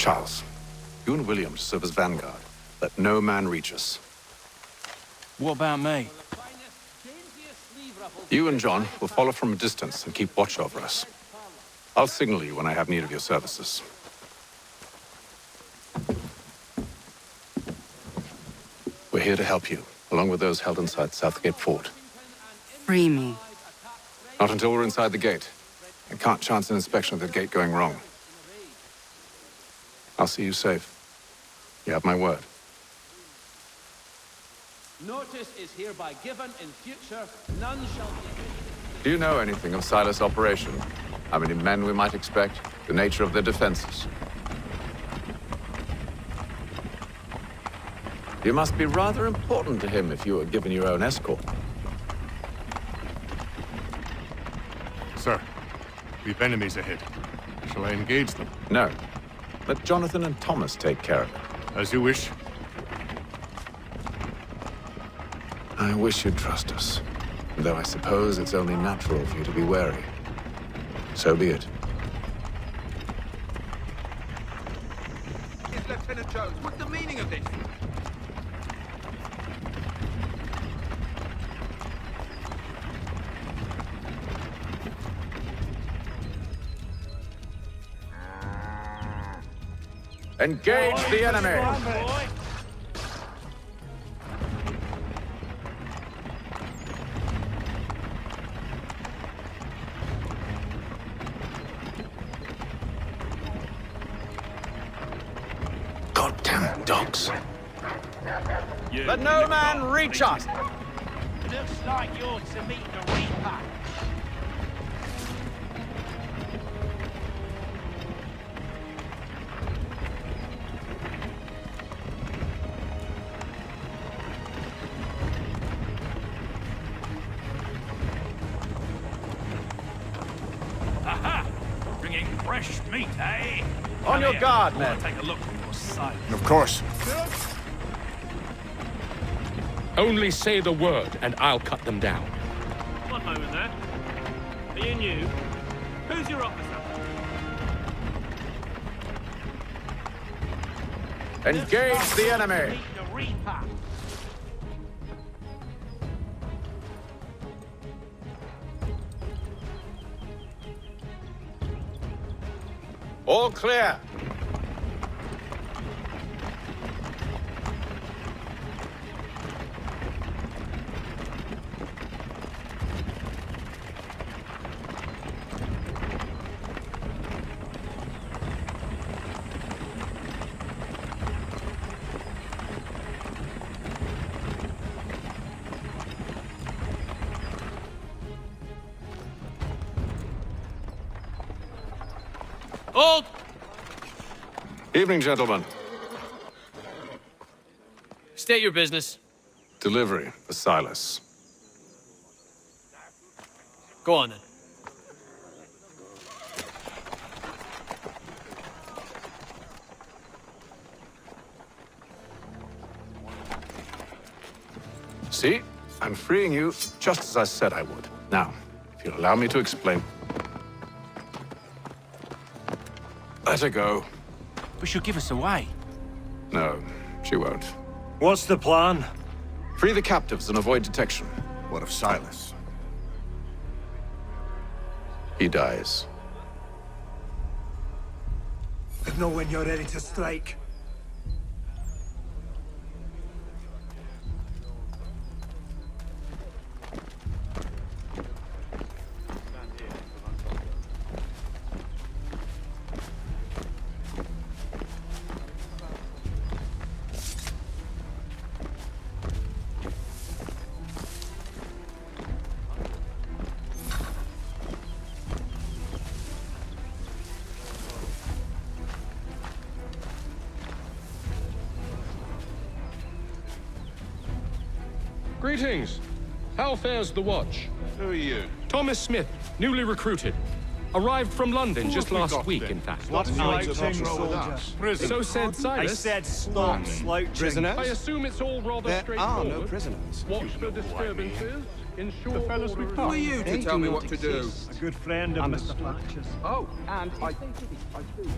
Charles, you and William serve as vanguard. Let no man reach us. What about me? You and John will follow from a distance and keep watch over us. I'll signal you when I have need of your services. We're here to help you, along with those held inside Southgate Fort. Free me. Not until we're inside the gate. I can't chance an inspection of the gate going wrong. I'll see you safe. You have my word. Notice is hereby given in future, none shall be... Do you know anything of Silas' operation? How many men we might expect? The nature of their defenses? You must be rather important to him if you were given your own escort. Sir, we've enemies ahead. Shall I engage them? No. Let Jonathan and Thomas take care of it. As you wish. I wish you'd trust us. Though I suppose it's only natural for you to be wary. So be it. It's Lieutenant Jones. What's the meaning of this? Engage the enemy! Goddamn dogs. Let no man reach us! Looks like you're to meet the Reaper. Aha! Bringing fresh meat, eh? On your guard, men. Take a look from your side. Of course. Only say the word, and I'll cut them down. One moment there. Are you new? Who's your officer? Engage the enemy! Meet the Reaper. All clear! Hold! Evening, gentlemen. State your business. Delivery for Silas. Go on then. See? I'm freeing you just as I said I would. Now, if you'll allow me to explain. Let her go. But she'll give us away. No, she won't. What's the plan? Free the captives and avoid detection. What of Silas? He dies. Know when you're ready to strike. Greetings. How fares the watch? Who are you? Thomas Smith, newly recruited. Arrived from London just last week, in fact. What Night night King with soldier. us? So said I Silas. said stop slouching. Prisoners? I assume it's all rather There are straightforward. no prisoners. Watch for disturbances, ensure order Who are you to tell me what to do? A good friend of Mr. Thatcher's. Oh, and I see.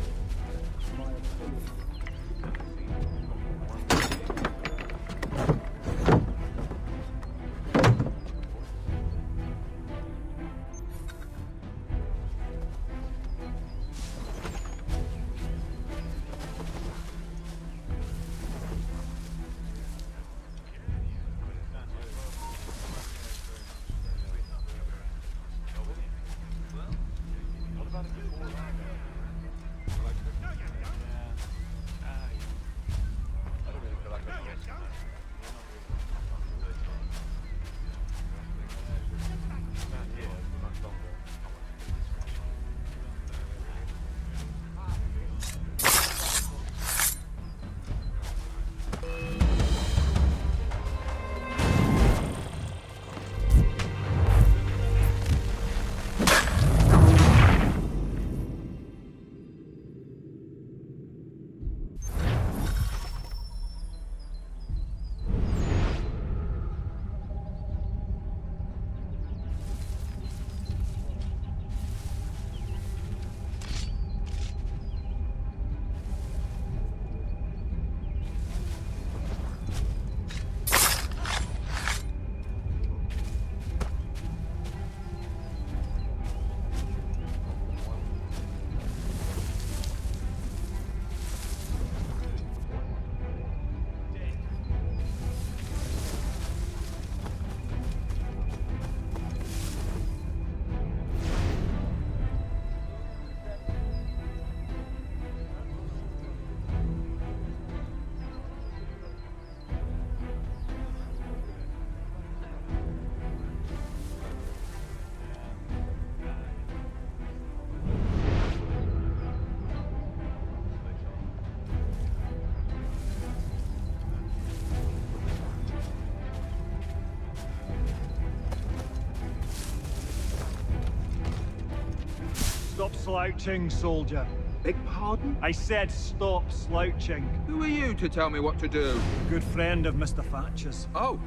Stop slouching, soldier. Beg pardon? I said stop slouching. Who are you to tell me what to do? A good friend of Mr. Thatcher's. Oh,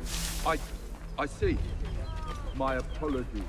I see. My apologies.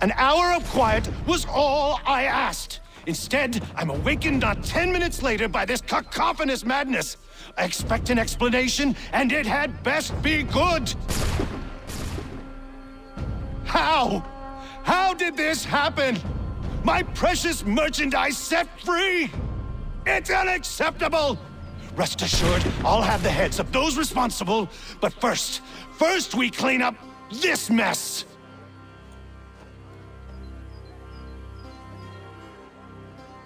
An hour of quiet was all I asked. Instead, I'm awakened not 10 minutes later by this cacophonous madness. I expect an explanation, and it had best be good. How? How did this happen? My precious merchandise set free? It's unacceptable! Rest assured, I'll have the heads of those responsible, but first we clean up this mess!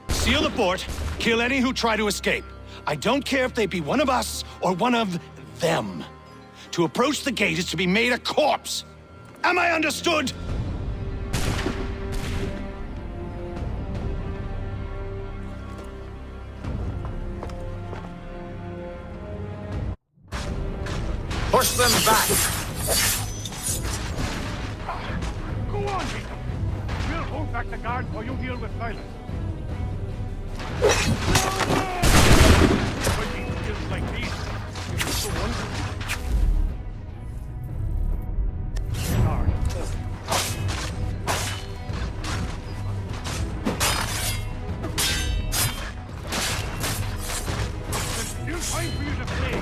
Seal the fort, kill any who try to escape. I don't care if they be one of us or one of them. To approach the gate is to be made a corpse. Am I understood? Push them back! Go on, Jacob. We'll hold back the guards while you deal with Silas. Fighting skills like these is so wonderful. Sorry. There's still time for you to play.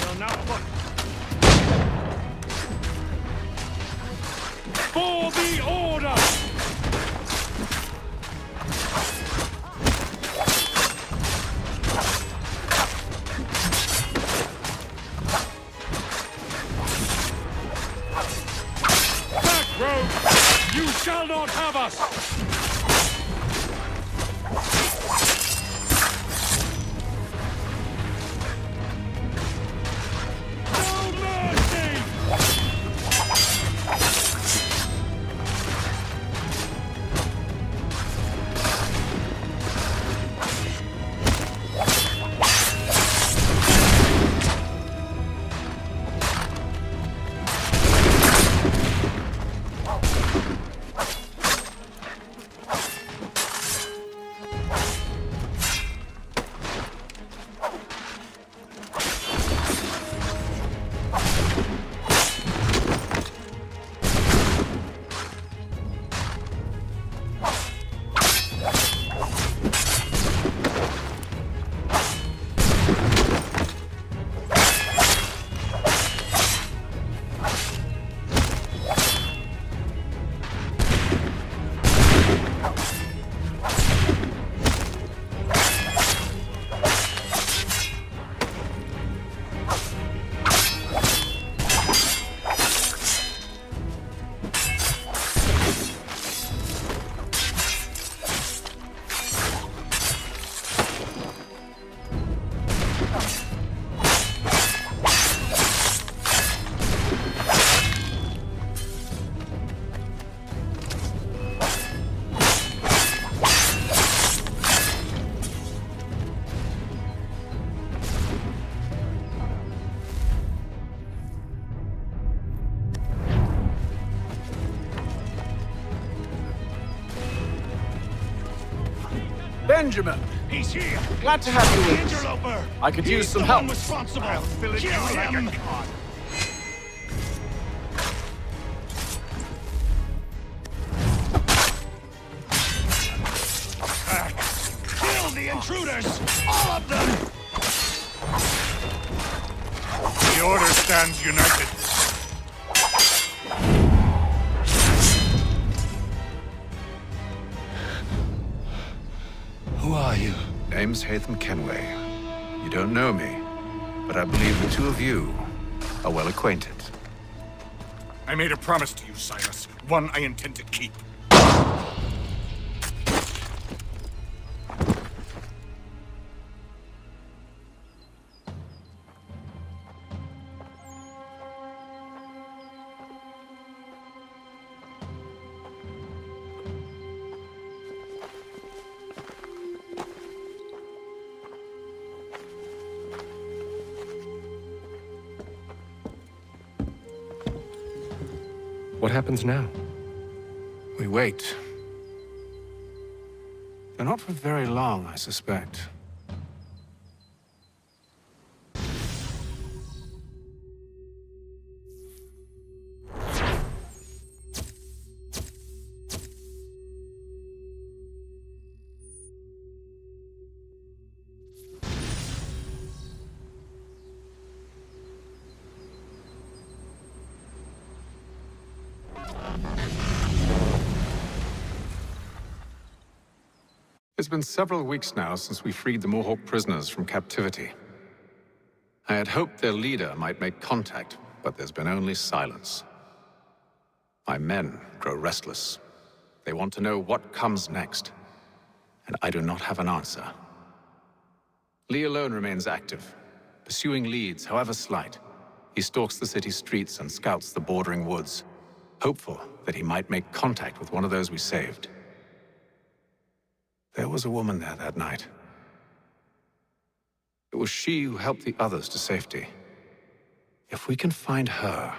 Well, now look. For the order! Back, rogue! You shall not have us! Benjamin! He's here! Glad to have you with us. Interloper! I could use He's some the help. one responsible! I'll fill it Kill you like a him! god. Kill the intruders! All of them! The Order stands united. Who are you? Name's Hatham Kenway. You don't know me, but I believe the two of you are well acquainted. I made a promise to you, Cyrus. One I intend to keep. What happens now? We wait. But not for very long, I suspect. It's been several weeks now since we freed the Mohawk prisoners from captivity. I had hoped their leader might make contact, but there's been only silence. My men grow restless. They want to know what comes next, and I do not have an answer. Lee alone remains active, pursuing leads, however slight. He stalks the city streets and scouts the bordering woods, hopeful that he might make contact with one of those we saved. There was a woman there that night. It was she who helped the others to safety. If we can find her,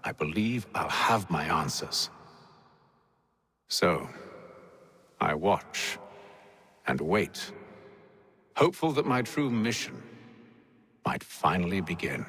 I believe I'll have my answers. So, I watch and wait, hopeful that my true mission might finally begin.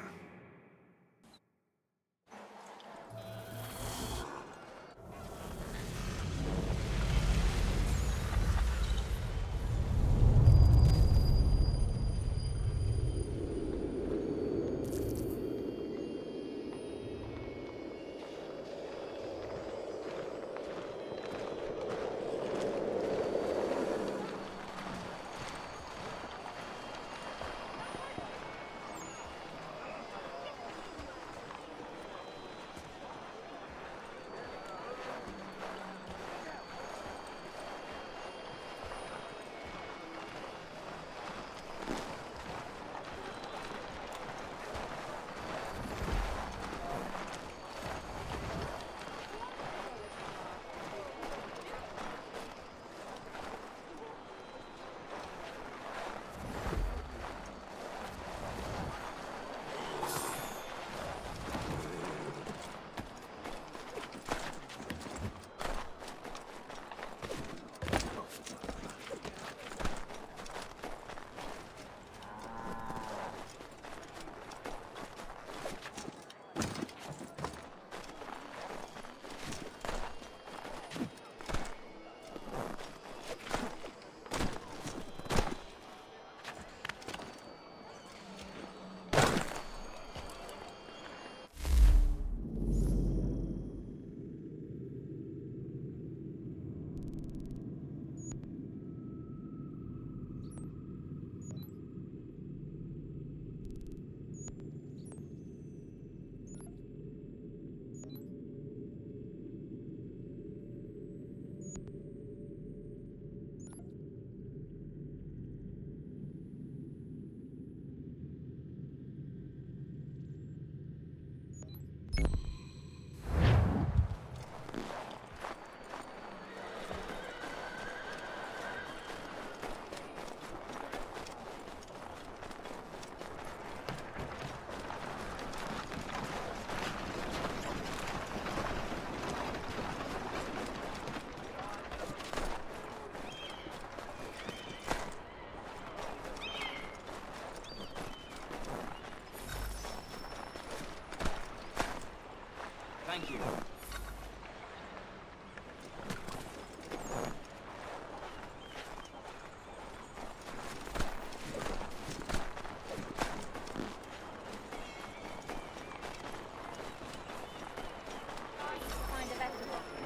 Thank you.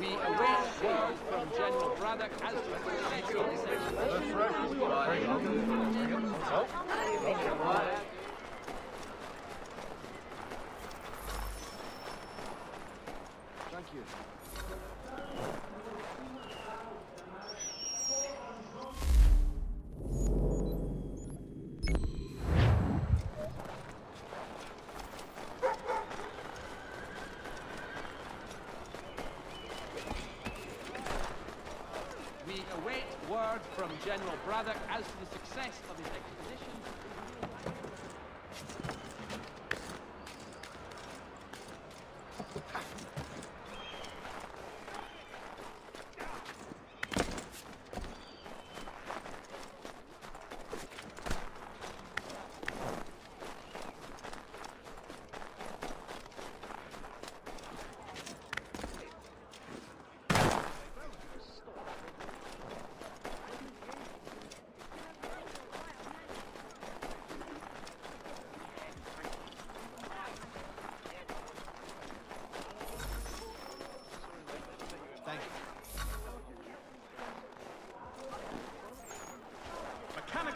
We await word from General Braddock as to the Thank you. We await word from General Braddock as to the success of his expedition.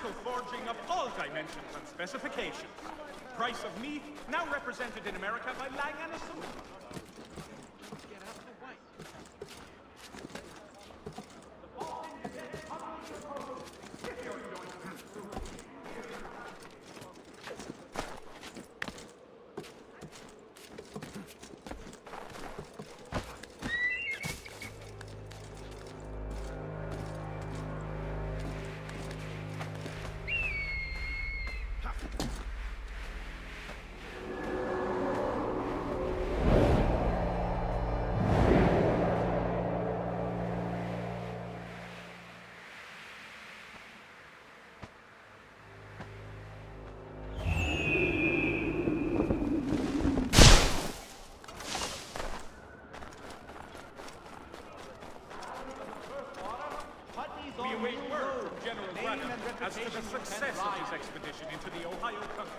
vessel forging of all dimensions and specifications. Price of meat now represented in America by Lang & Associates. Get out of the way. We await word from General Braddock as to the success of his expedition into the Ohio country.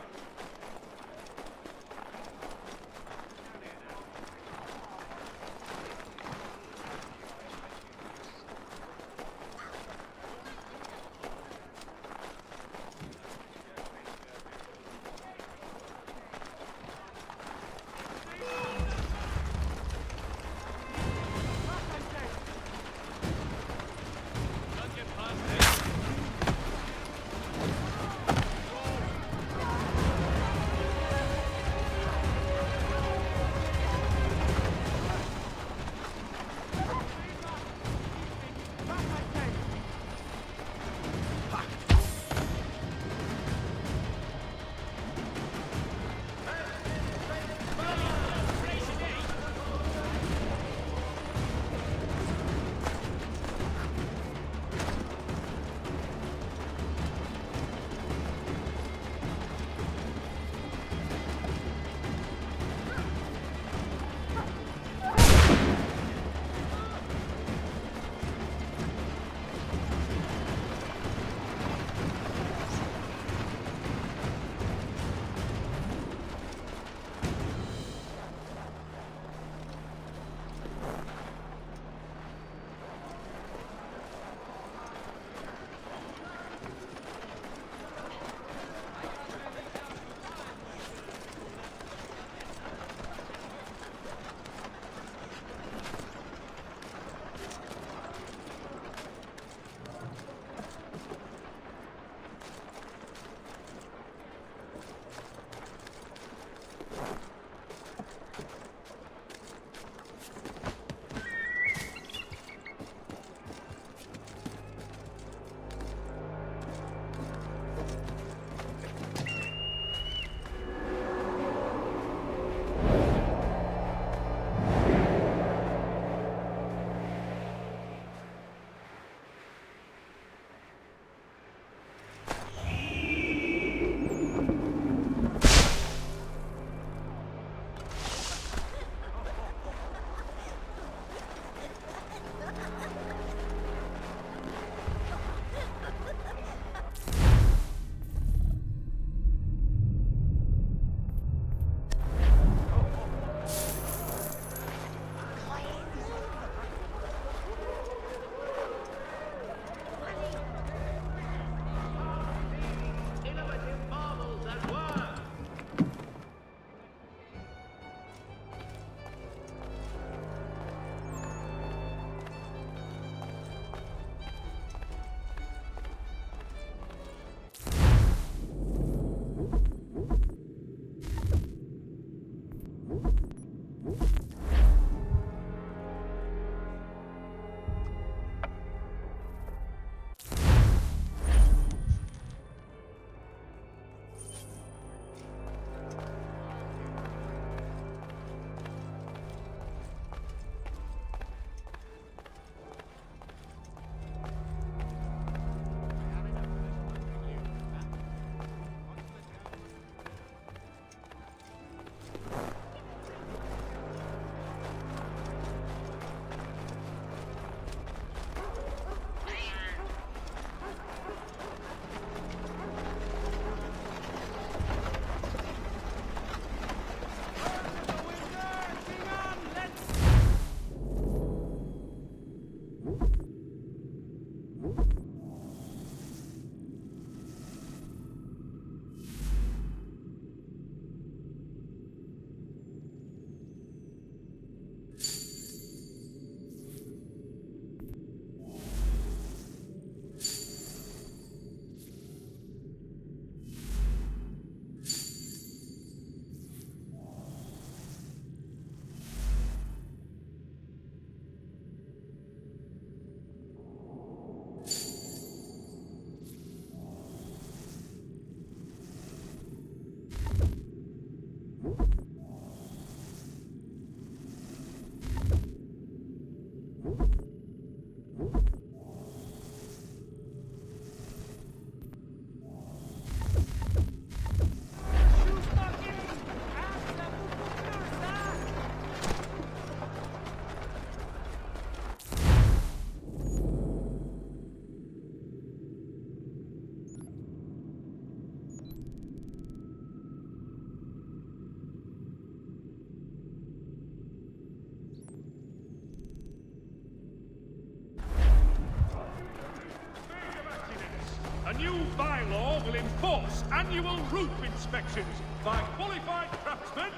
new bylaw will enforce annual roof inspections by qualified craftsmen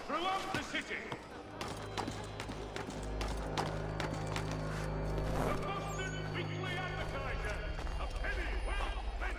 throughout the city. The Boston Weekly Advertiser, a penny well spent.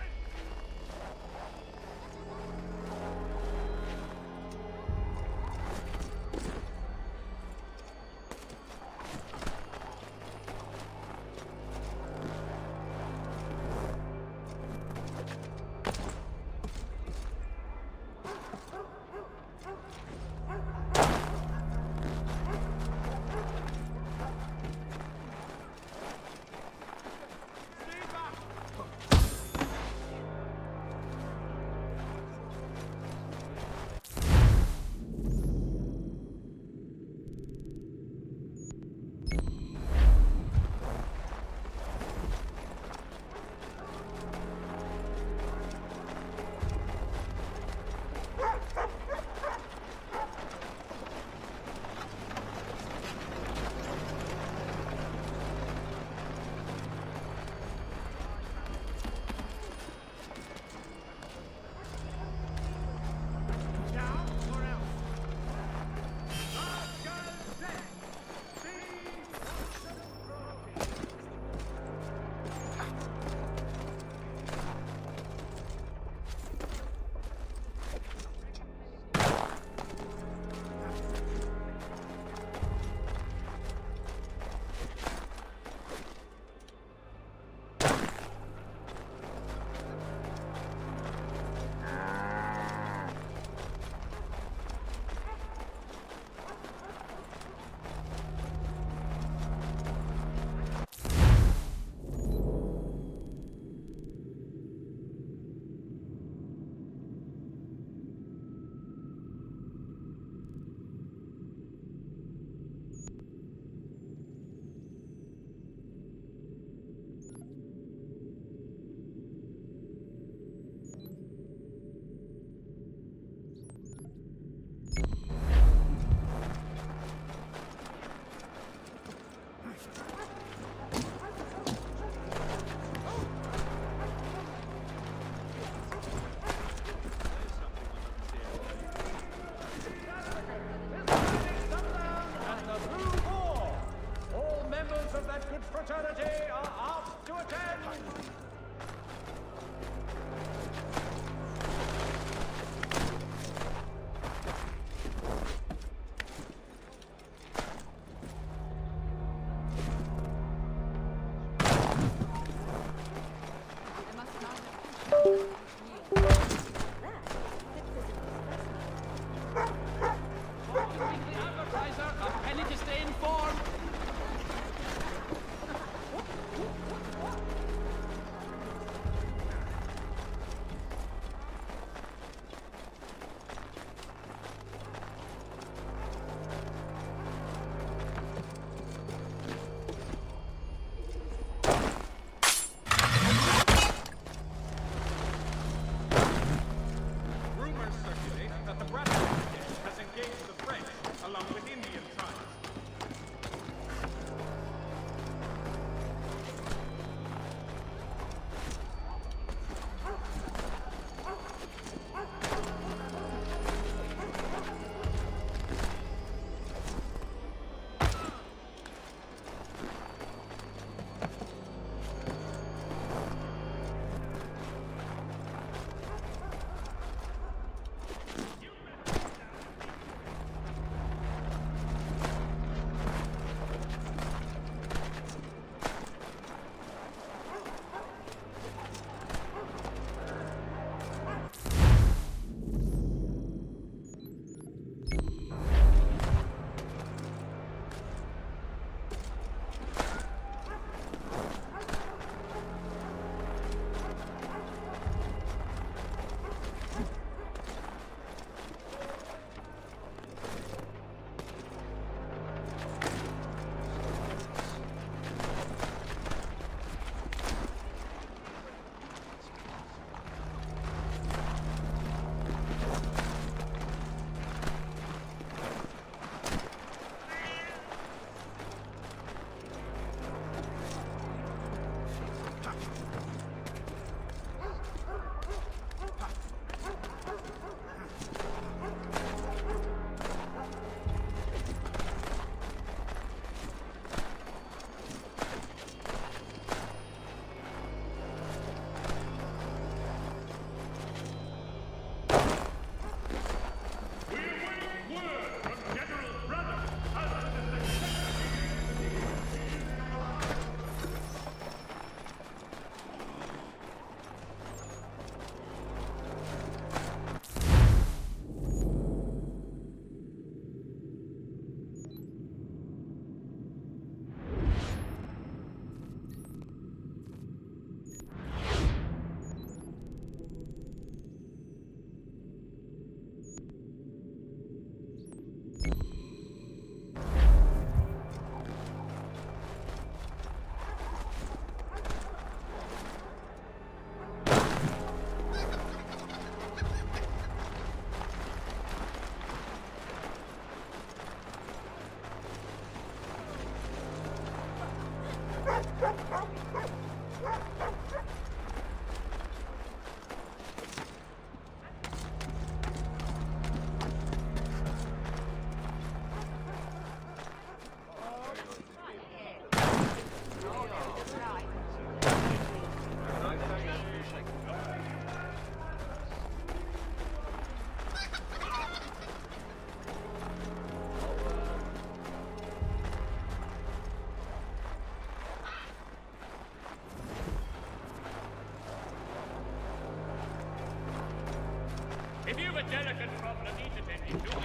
If you've a delicate problem needs attending to,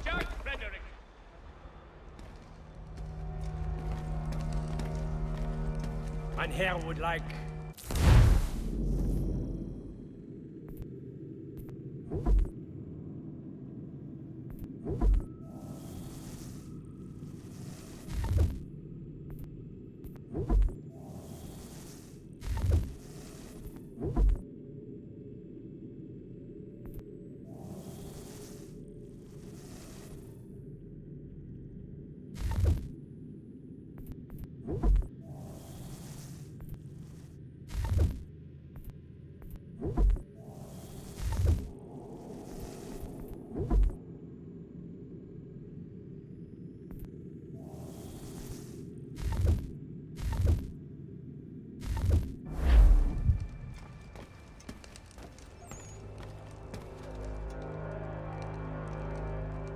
Judge Frederick. Mein Herr would like...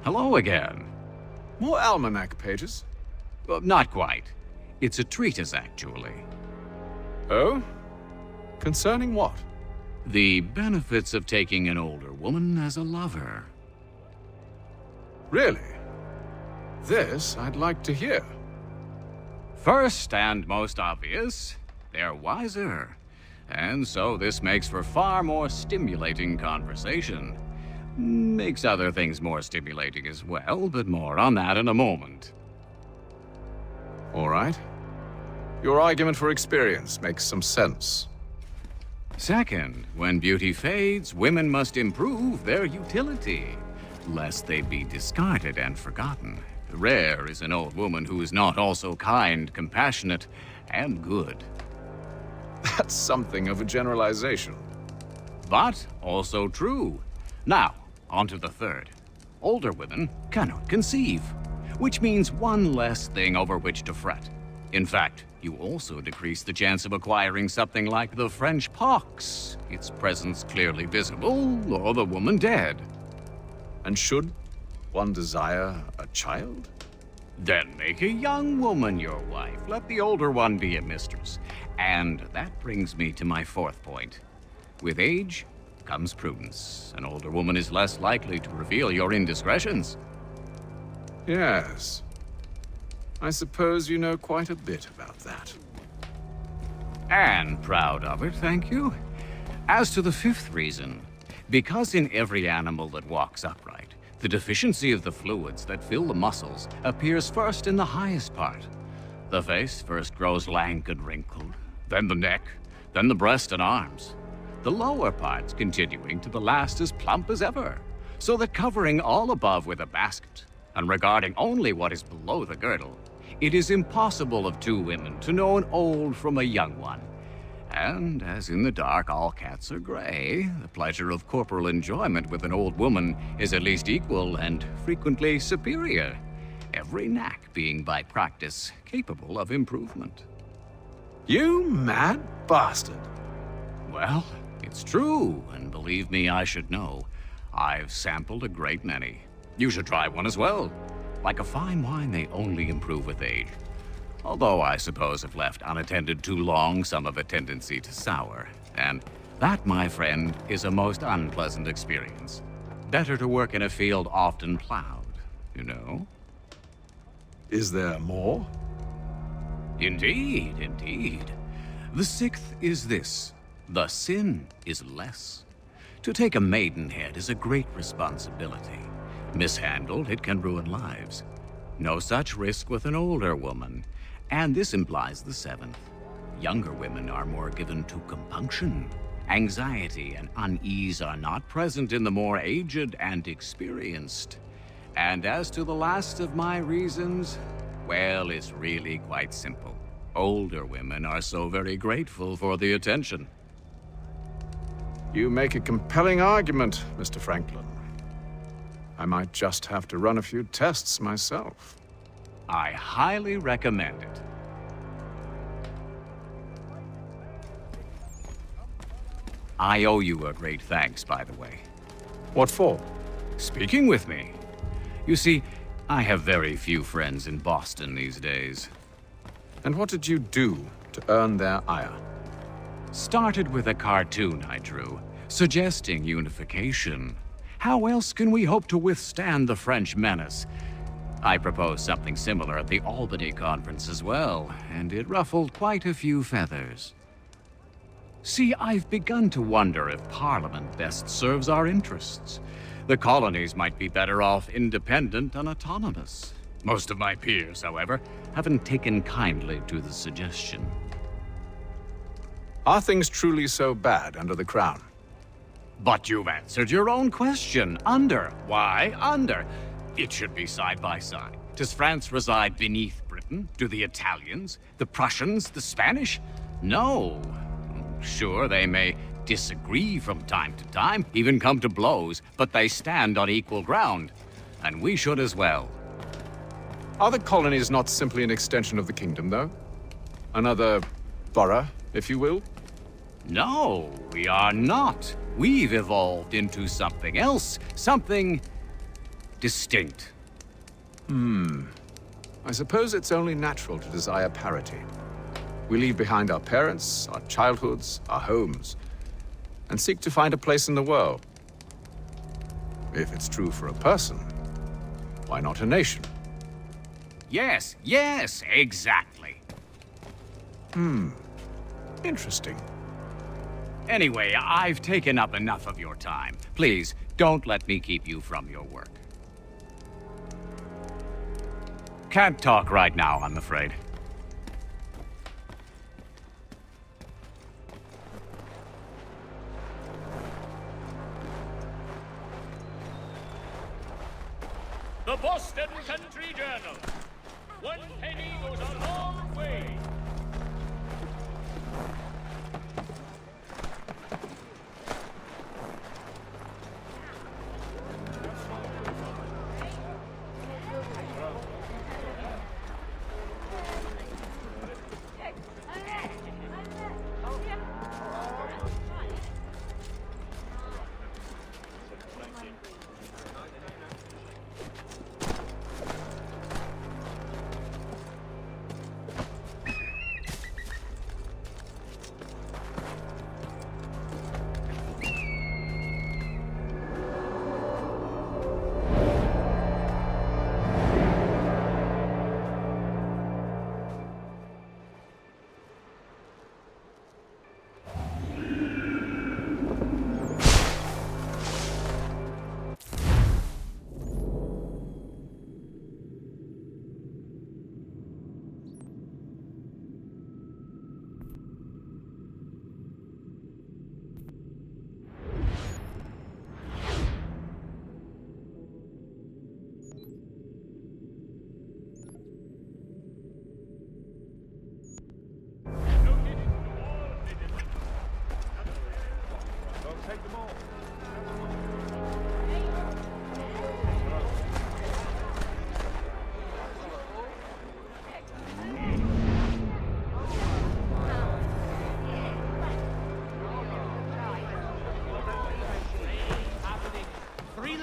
Hello again. More almanac pages? Well, not quite. It's a treatise, actually. Oh? Concerning what? The benefits of taking an older woman as a lover. Really? This I'd like to hear. First and most obvious, they're wiser. And so this makes for far more stimulating conversation. Makes other things more stimulating as well, but more on that in a moment. All right. Your argument for experience makes some sense. Second, when beauty fades, women must improve their utility, lest they be discarded and forgotten. Rare is an old woman who is not also kind, compassionate, and good. That's something of a generalization. But also true. Now, on to the third. Older women cannot conceive, which means one less thing over which to fret. In fact, you also decrease the chance of acquiring something like the French pox, its presence clearly visible, or the woman dead. And should one desire a child? Then make a young woman your wife. Let the older one be a mistress. And that brings me to my fourth point. With age comes prudence. An older woman is less likely to reveal your indiscretions. Yes. I suppose you know quite a bit about that. And proud of it, thank you. As to the fifth reason, because in every animal that walks upright, the deficiency of the fluids that fill the muscles appears first in the highest part. The face first grows lank and wrinkled, then the neck, then the breast and arms. The lower parts continuing to the last as plump as ever, so that covering all above with a basket, and regarding only what is below the girdle, it is impossible of two women to know an old from a young one. And as in the dark all cats are gray, the pleasure of corporal enjoyment with an old woman is at least equal and frequently superior, every knack being by practice capable of improvement. You mad bastard! Well, it's true, and believe me, I should know. I've sampled a great many. You should try one as well. Like a fine wine, they only improve with age. Although I suppose if left unattended too long, some have a tendency to sour. And that, my friend, is a most unpleasant experience. Better to work in a field often plowed, you know? Is there more? Indeed, indeed. The sixth is this: the sin is less. To take a maidenhead is a great responsibility. Mishandled, it can ruin lives. No such risk with an older woman. And this implies the seventh. Younger women are more given to compunction. Anxiety and unease are not present in the more aged and experienced. And as to the last of my reasons, well, it's really quite simple. Older women are so very grateful for the attention. You make a compelling argument, Mr. Franklin. I might just have to run a few tests myself. I highly recommend it. I owe you a great thanks, by the way. What for? Speaking with me. You see, I have very few friends in Boston these days. And what did you do to earn their ire? Started with a cartoon I drew, suggesting unification. How else can we hope to withstand the French menace? I proposed something similar at the Albany conference as well, and it ruffled quite a few feathers. See, I've begun to wonder if Parliament best serves our interests. The colonies might be better off independent and autonomous. Most of my peers, however, haven't taken kindly to the suggestion. Are things truly so bad under the Crown? But you've answered your own question. Under. Why under? It should be side by side. Does France reside beneath Britain? Do the Italians, the Prussians, the Spanish? No. Sure, they may disagree from time to time, even come to blows, but they stand on equal ground. And we should as well. Are the colonies not simply an extension of the kingdom, though? Another borough, if you will? No, we are not. We've evolved into something else, something distinct. I suppose it's only natural to desire parity. We leave behind our parents, our childhoods, our homes, and seek to find a place in the world. If it's true for a person, why not a nation? Yes, exactly. Interesting. Anyway, I've taken up enough of your time. Please, don't let me keep you from your work. Can't talk right now, I'm afraid. The Boston Country Journal. One penny goes a long way.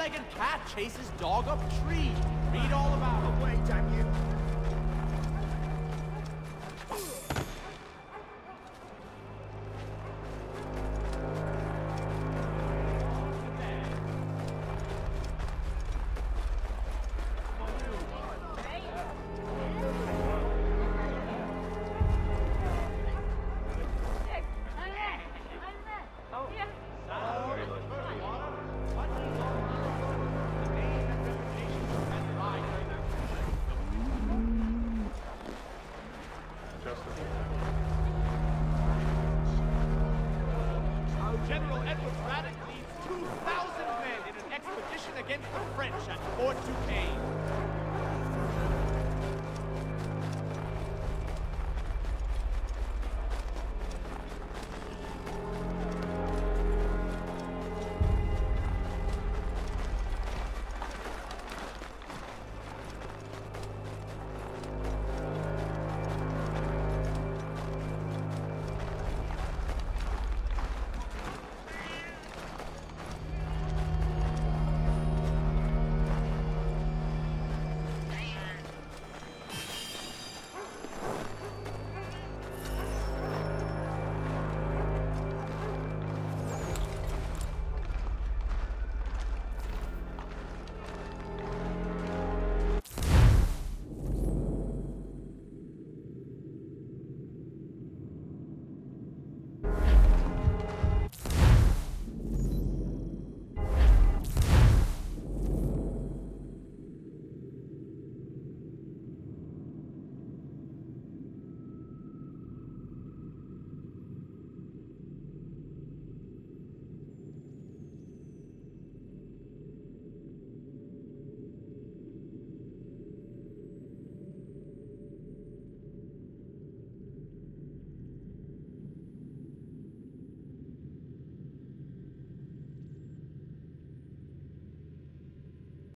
three-legged cat chases dog up tree. Read all about it. Wait, damn you. General Edward Braddock leads 2,000 men in an expedition against the French at Fort Duquesne.